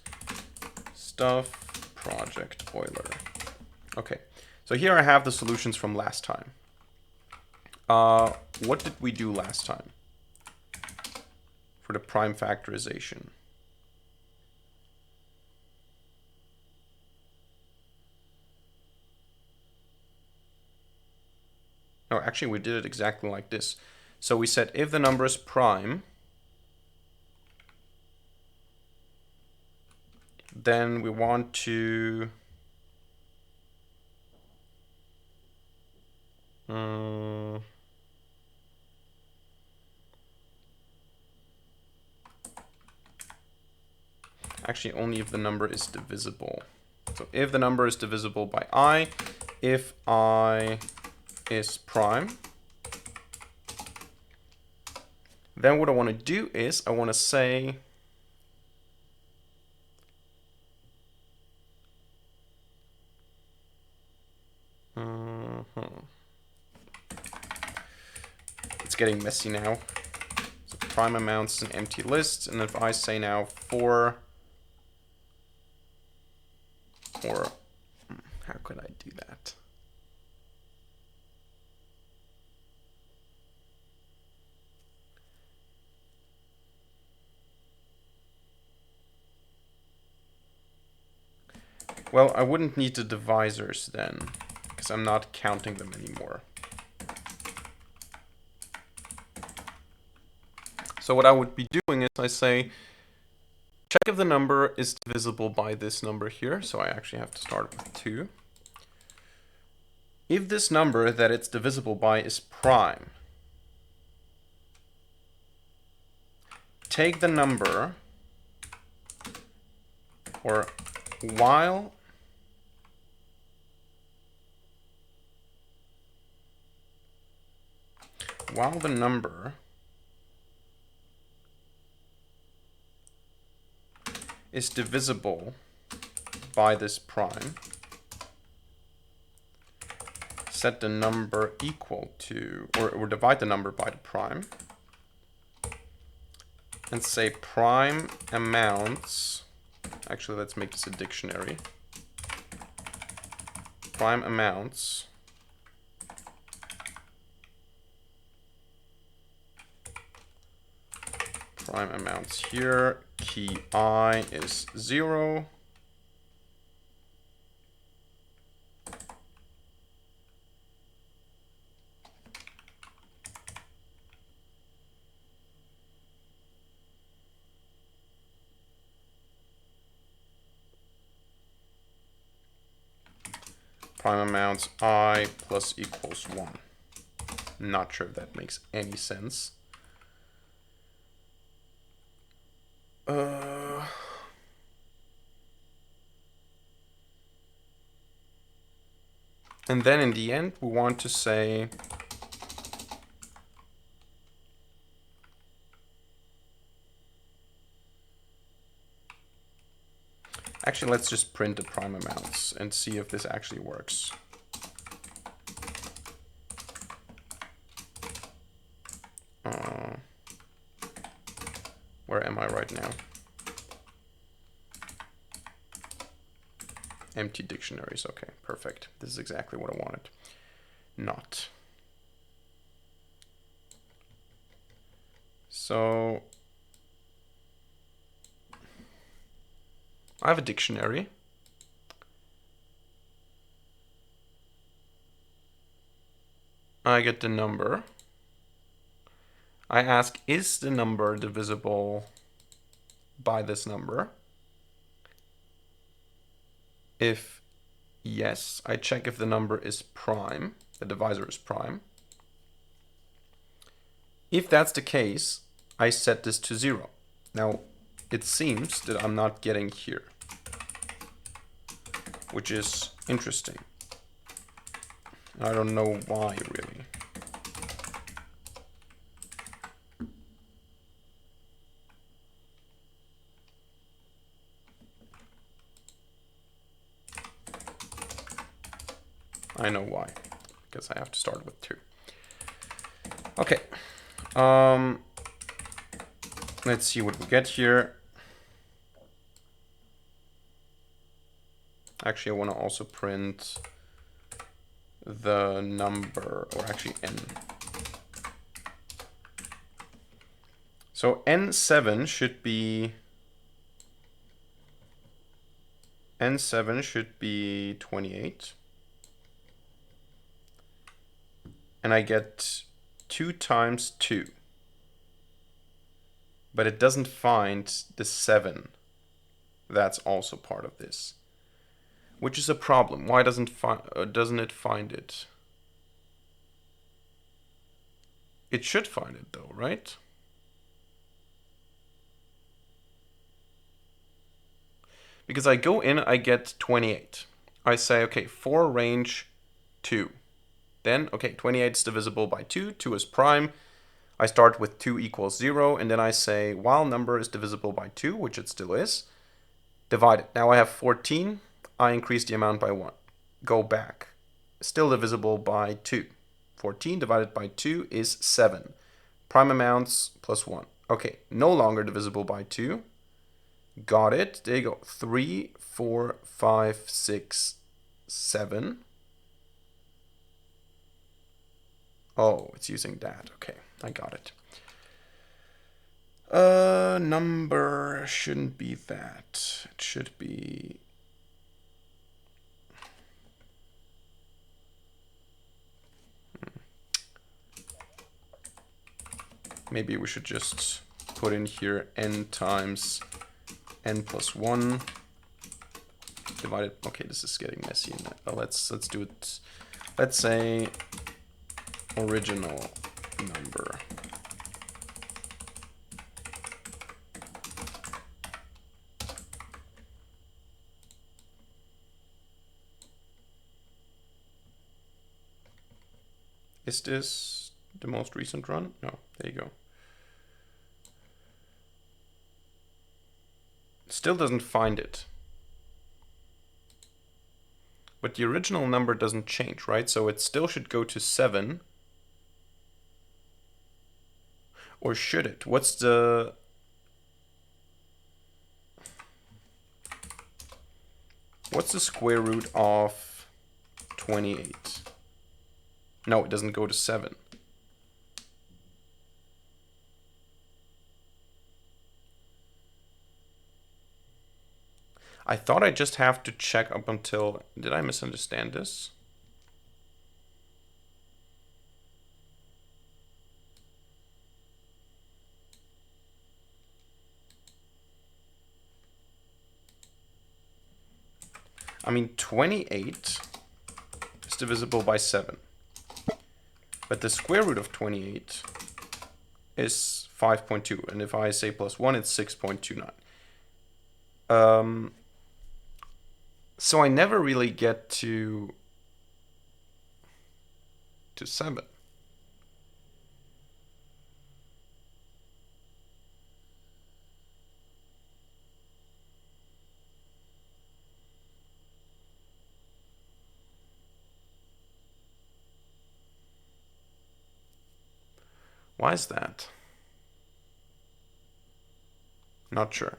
stuff project Euler. Okay, so here I have the solutions from last time. What did we do last time for the prime factorization? No, actually we did it exactly like this. So we said if the number is prime, then we want to actually only if the number is divisible. So if the number is divisible by I, if I is prime, then what I want to do is I want to say it's getting messy now. So prime amounts an empty list, and if I say now for, or how could I do that? Well, I wouldn't need the divisors then, because I'm not counting them anymore. So what I would be doing is I say, check if the number is divisible by this number here. So I actually have to start with 2. If this number that it's divisible by is prime, take the number, or while the number is divisible by this prime, set the number equal to, or divide the number by the prime, and say prime amounts, actually let's make this a dictionary, prime amounts here, key I is 0, prime amounts I plus equals 1. Not sure if that makes any sense. And then in the end, we want to say Actually, let's just print the prime amounts and see if this actually works. Where am I right now? Empty dictionaries. Okay, perfect. This is exactly what I wanted. Not. So I have a dictionary. I get the number. I ask, is the number divisible by this number? If yes, I check if the number is prime, the divisor is prime. If that's the case, I set this to 0. Now, it seems that I'm not getting here, which is interesting. I don't know why, really. I know why, because I have to start with 2. Okay, let's see what we get here. Actually, I want to also print the number, or actually n. So n7 should be 28. And I get 2 times 2. But it doesn't find the 7. That's also part of this. Which is a problem. Why doesn't it find it? It should find it though, right? Because I go in, I get 28. I say, okay, for range 2. Then, okay, 28 is divisible by 2. 2 is prime. I start with 2 equals 0, and then I say, while number is divisible by 2, which it still is, divide it. Now I have 14. I increase the amount by 1. Go back. Still divisible by 2. 14 divided by 2 is 7. Prime amounts plus 1. Okay, no longer divisible by 2. Got it. There you go. 3, 4, 5, 6, 7. Oh, it's using that. Okay, I got it. Number shouldn't be that. It should be... Maybe we should just put in here n times n plus 1 divided. Okay, this is getting messy. Let's do it. Let's say original number. Is this the most recent run? No, there you go. Still doesn't find it. But the original number doesn't change, right? So it still should go to 7. Or should it? What's the square root of 28? No, it doesn't go to 7. I thought I just have to check up until... Did I misunderstand this? I mean, 28 is divisible by 7. But the square root of 28 is 5.2. And if I say plus 1, it's 6.29. So I never really get to 7. Why is that? Not sure.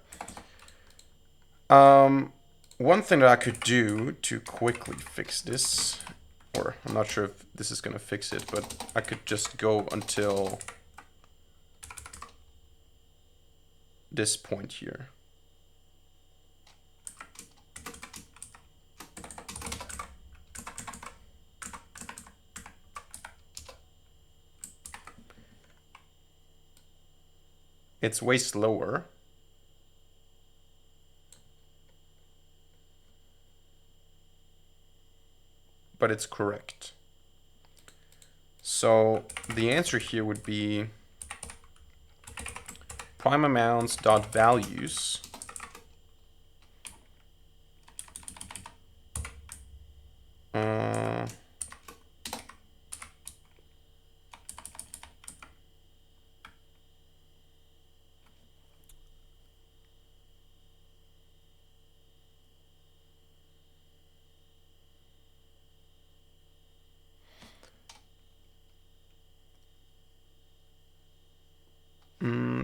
One thing that I could do to quickly fix this, or I'm not sure if this is going to fix it, but I could just go until this point here. It's way slower. But it's correct. So the answer here would be prime amounts dot values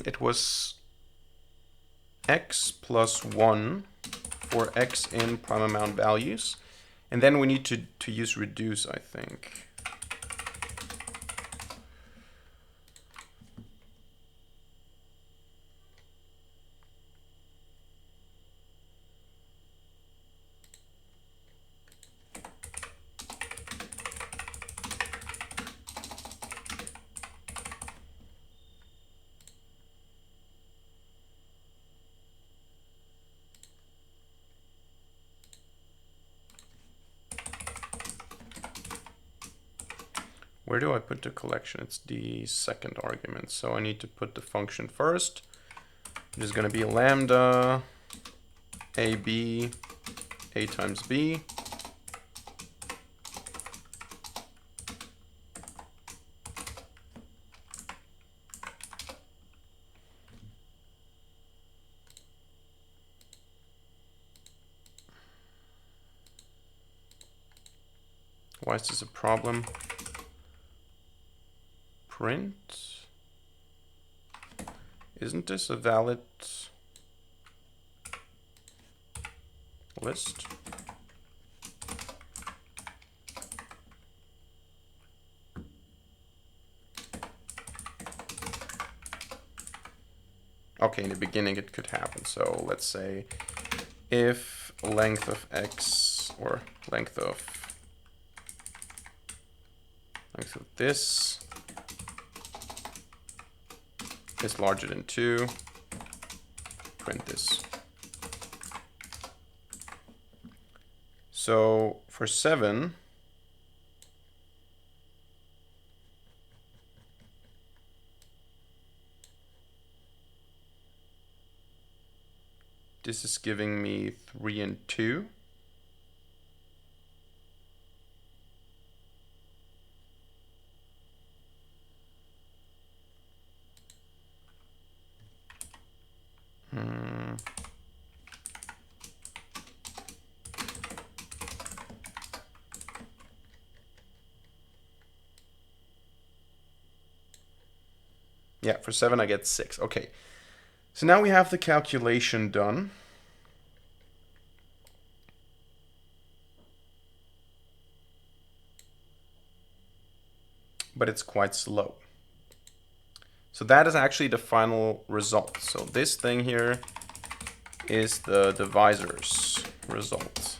it was x plus 1 for x in prime amount values. And then we need to use reduce, I think. Where do I put the collection? It's the second argument. So I need to put the function first. It is going to be lambda AB A times B. Why is this a problem? Print. Isn't this a valid list? Okay, in the beginning it could happen. So let's say if length of x, or length of this is larger than 2, print this. So for 7, this is giving me 3 and 2. Yeah, for 7 I get 6. Okay. So now we have the calculation done. But it's quite slow. So that is actually the final result. So this thing here is the divisor's result.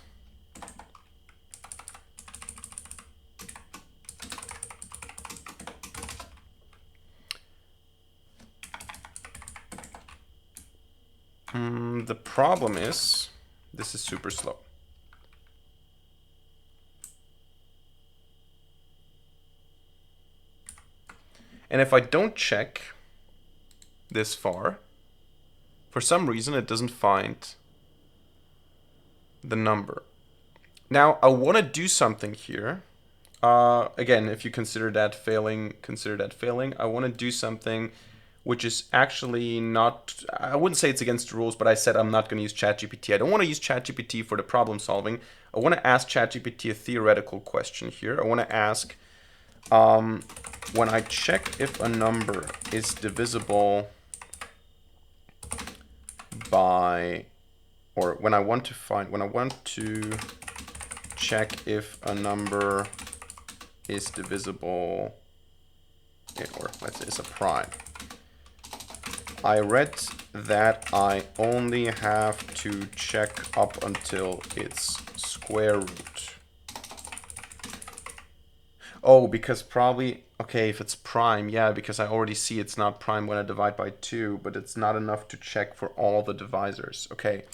The problem is this is super slow. And if I don't check this far, for some reason it doesn't find the number. Now I want to do something here. Again, if you consider that failing, I want to do something which is actually not, I wouldn't say it's against the rules, but I said I'm not going to use ChatGPT. I don't want to use ChatGPT for the problem solving. I want to ask ChatGPT a theoretical question here. I want to ask, when I check if a number is divisible by, or when I want to check if a number is divisible, or let's say it's a prime, I read that I only have to check up until its square root. Oh, because probably, okay, if it's prime, yeah, because I already see it's not prime when I divide by 2, but it's not enough to check for all the divisors. Okay.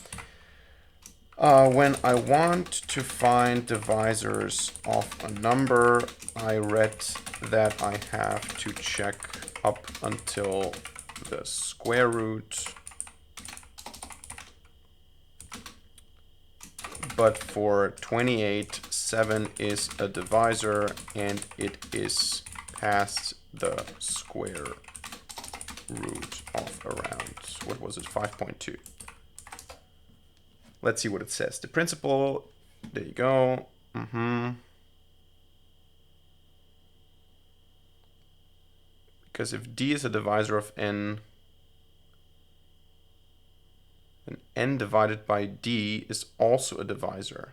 When I want to find divisors of a number, I read that I have to check up until the square root. But for 28, 7 is a divisor, and it is past the square root of around, what was it, 5.2. Let's see what it says. The principle, there you go. Because if D is a divisor of N, then N divided by D is also a divisor.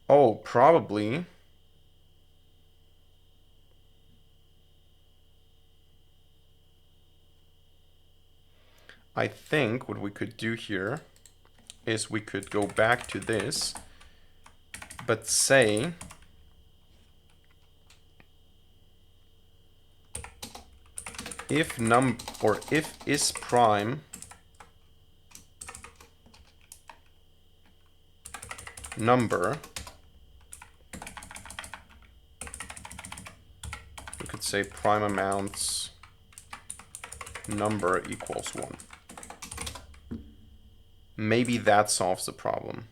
Oh, probably. I think what we could do here is we could go back to this, but say if if is prime number, we could say prime amounts number equals 1. Maybe that solves the problem.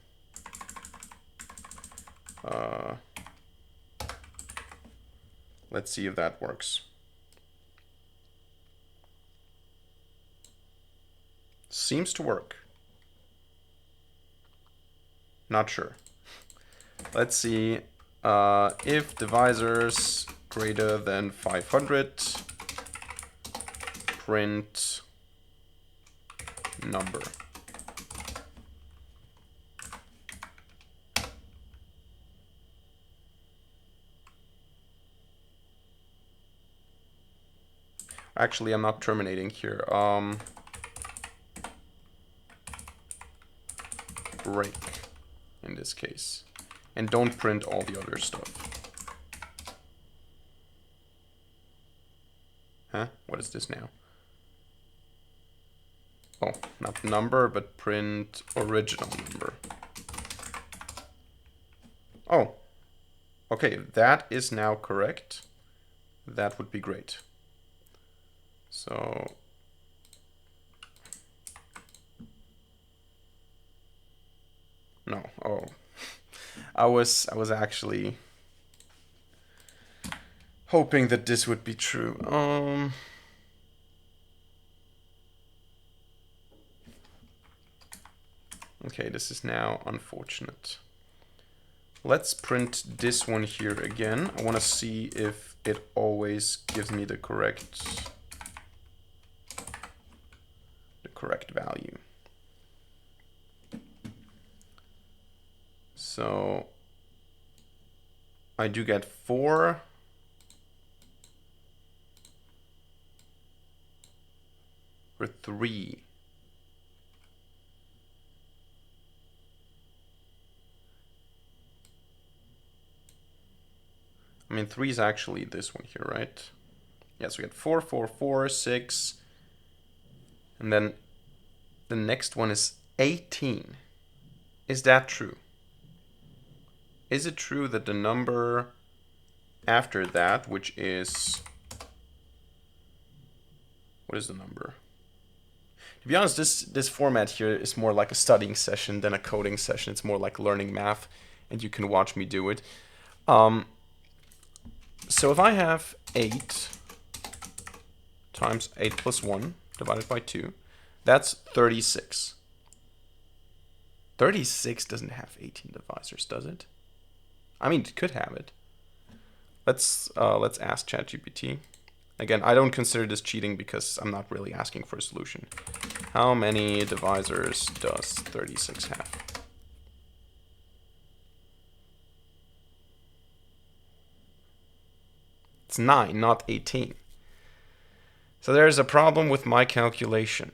Let's see if that works. Seems to work. Not sure. Let's see. If divisors greater than 500, print number. Actually, I'm not terminating here. Break in this case. And don't print all the other stuff. Huh? What is this now? Oh, not number, but print original number. Oh. Okay, that is now correct. That would be great. So no, oh. I was actually hoping that this would be true. Okay, this is now unfortunate. Let's print this one here again. I want to see if it always gives me the correct value. So I do get 4 or 3. I mean, 3 is actually this one here, right? Yeah, so we get 4, 4, 4, 6. And then the next one is 18. Is that true? Is it true that the number after that, which is... What is the number? To be honest, this format here is more like a studying session than a coding session. It's more like learning math, and you can watch me do it. So if I have 8 times 8 plus 1 divided by 2, that's 36. 36 doesn't have 18 divisors, does it? I mean, it could have it. Let's ask ChatGPT. Again, I don't consider this cheating because I'm not really asking for a solution. How many divisors does 36 have? It's 9, not 18. So there's a problem with my calculation.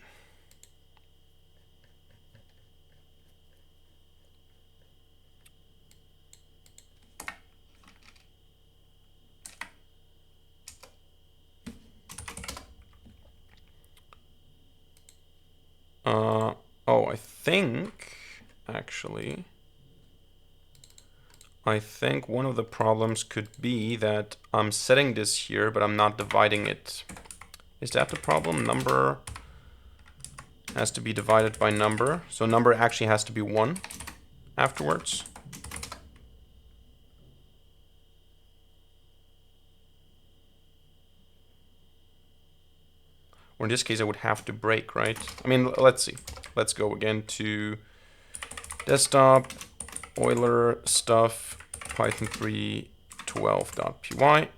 Oh, I think one of the problems could be that I'm setting this here, but I'm not dividing it. Is that the problem? Number has to be divided by number. So number actually has to be 1 afterwards. Or in this case, I would have to break, right? I mean, let's see. Let's go again to desktop, Euler stuff, Python 3, 12.py.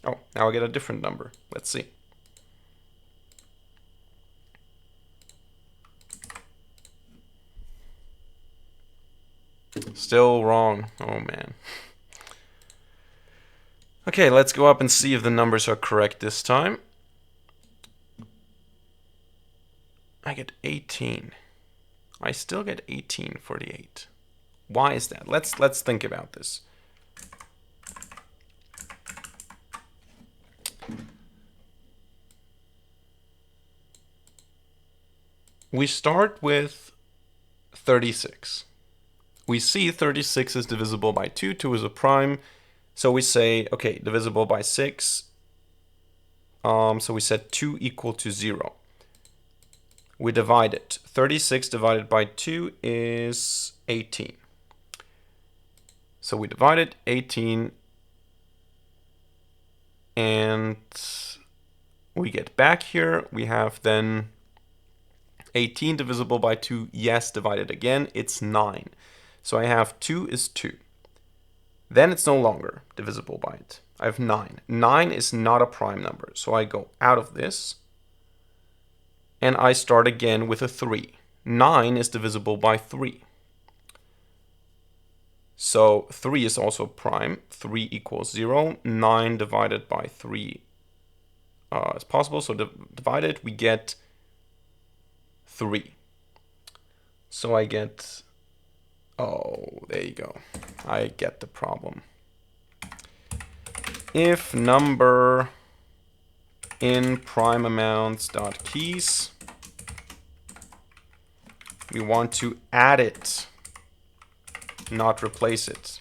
Oh, now I get a different number. Let's see. Still wrong. Oh, man. Okay, let's go up and see if the numbers are correct this time. I get 18. I still get 1848. Why is that? Let's think about this. We start with 36. We see 36 is divisible by 2, 2 is a prime. So we say, okay, divisible by 6. So we set 2 equal to 0. We divide it. 36 divided by 2 is 18. So we divide it, 18, and we get back here. We have then 18 divisible by 2, yes, divided again, it's 9. So I have 2 is 2. Then it's no longer divisible by it. I have 9. 9 is not a prime number, so I go out of this, and I start again with a 3. 9 is divisible by 3. So 3 is also prime. 3 equals 0. 9 divided by 3 is possible. So divided, we get 3. So I get... Oh, there you go. I get the problem. If number in prime amounts dot keys, we want to add it, not replace it.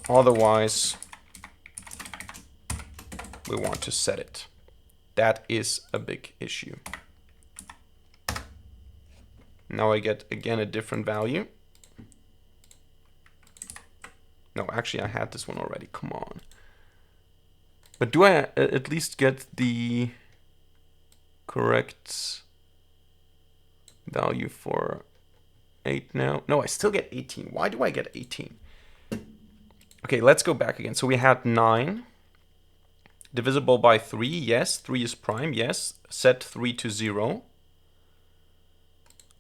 Otherwise, we want to set it. That is a big issue. Now I get, again, a different value. No, actually, I had this one already. Come on. But do I at least get the correct value for 8 now? No, I still get 18. Why do I get 18? Okay, let's go back again. So we had 9 divisible by 3. Yes, 3 is prime. Yes, set 3 to 0.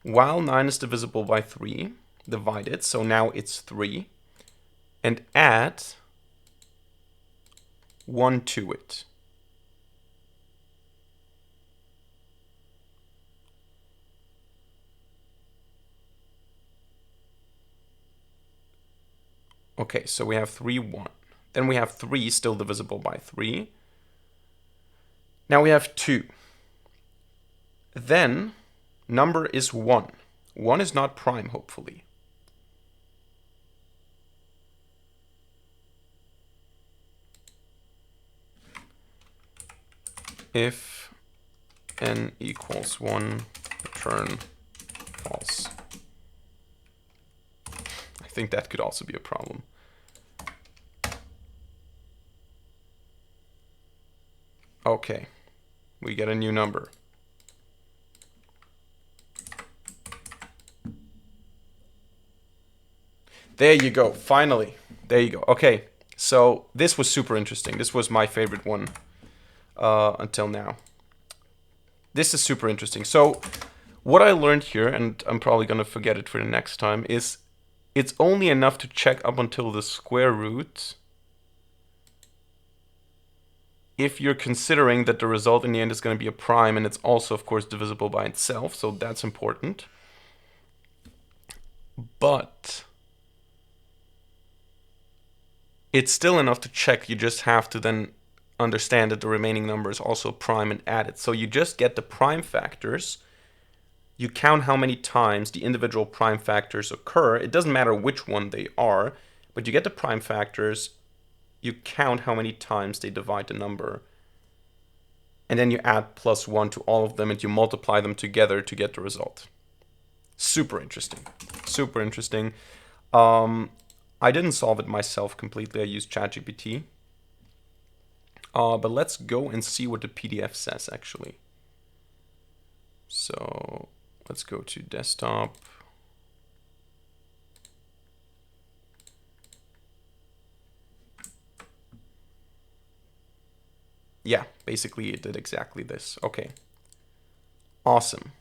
While 9 is divisible by 3, divide it. So now it's 3. And add 1 to it. Okay, so we have 3, 1. Then we have 3 still divisible by 3. Now we have 2. Then number is 1. 1 is not prime, hopefully. If n equals 1, return false. I think that could also be a problem. Okay, we get a new number. There you go. Finally. There you go. Okay. So this was super interesting. This was my favorite one until now. This is super interesting. So what I learned here, and I'm probably going to forget it for the next time, is it's only enough to check up until the square root if you're considering that the result in the end is going to be a prime, and it's also, of course, divisible by itself, so that's important. But it's still enough to check. You just have to then understand that the remaining number is also prime and add it. So you just get the prime factors. You count how many times the individual prime factors occur. It doesn't matter which one they are, but you get the prime factors. You count how many times they divide the number. And then you add +1 to all of them and you multiply them together to get the result. Super interesting. Super interesting. I didn't solve it myself completely. I used ChatGPT. But let's go and see what the PDF says actually. So let's go to desktop. Yeah, basically it did exactly this. Okay. Awesome.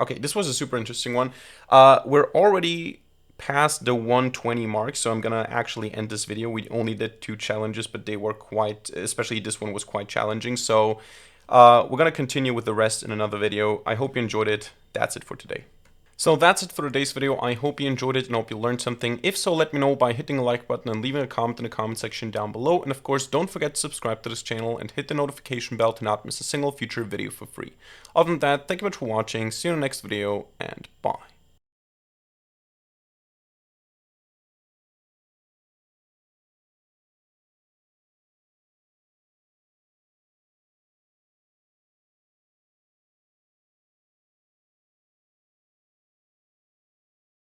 Okay, this was a super interesting one. We're already past the 120 mark, so I'm gonna actually end this video. We only did 2 challenges, but they were quite, especially this one was quite challenging. So we're gonna continue with the rest in another video. I hope you enjoyed it. That's it for today. So that's it for today's video. I hope you enjoyed it and hope you learned something. If so, let me know by hitting the like button and leaving a comment in the comment section down below. And of course, don't forget to subscribe to this channel and hit the notification bell to not miss a single future video for free. Other than that, thank you much for watching. See you in the next video and bye.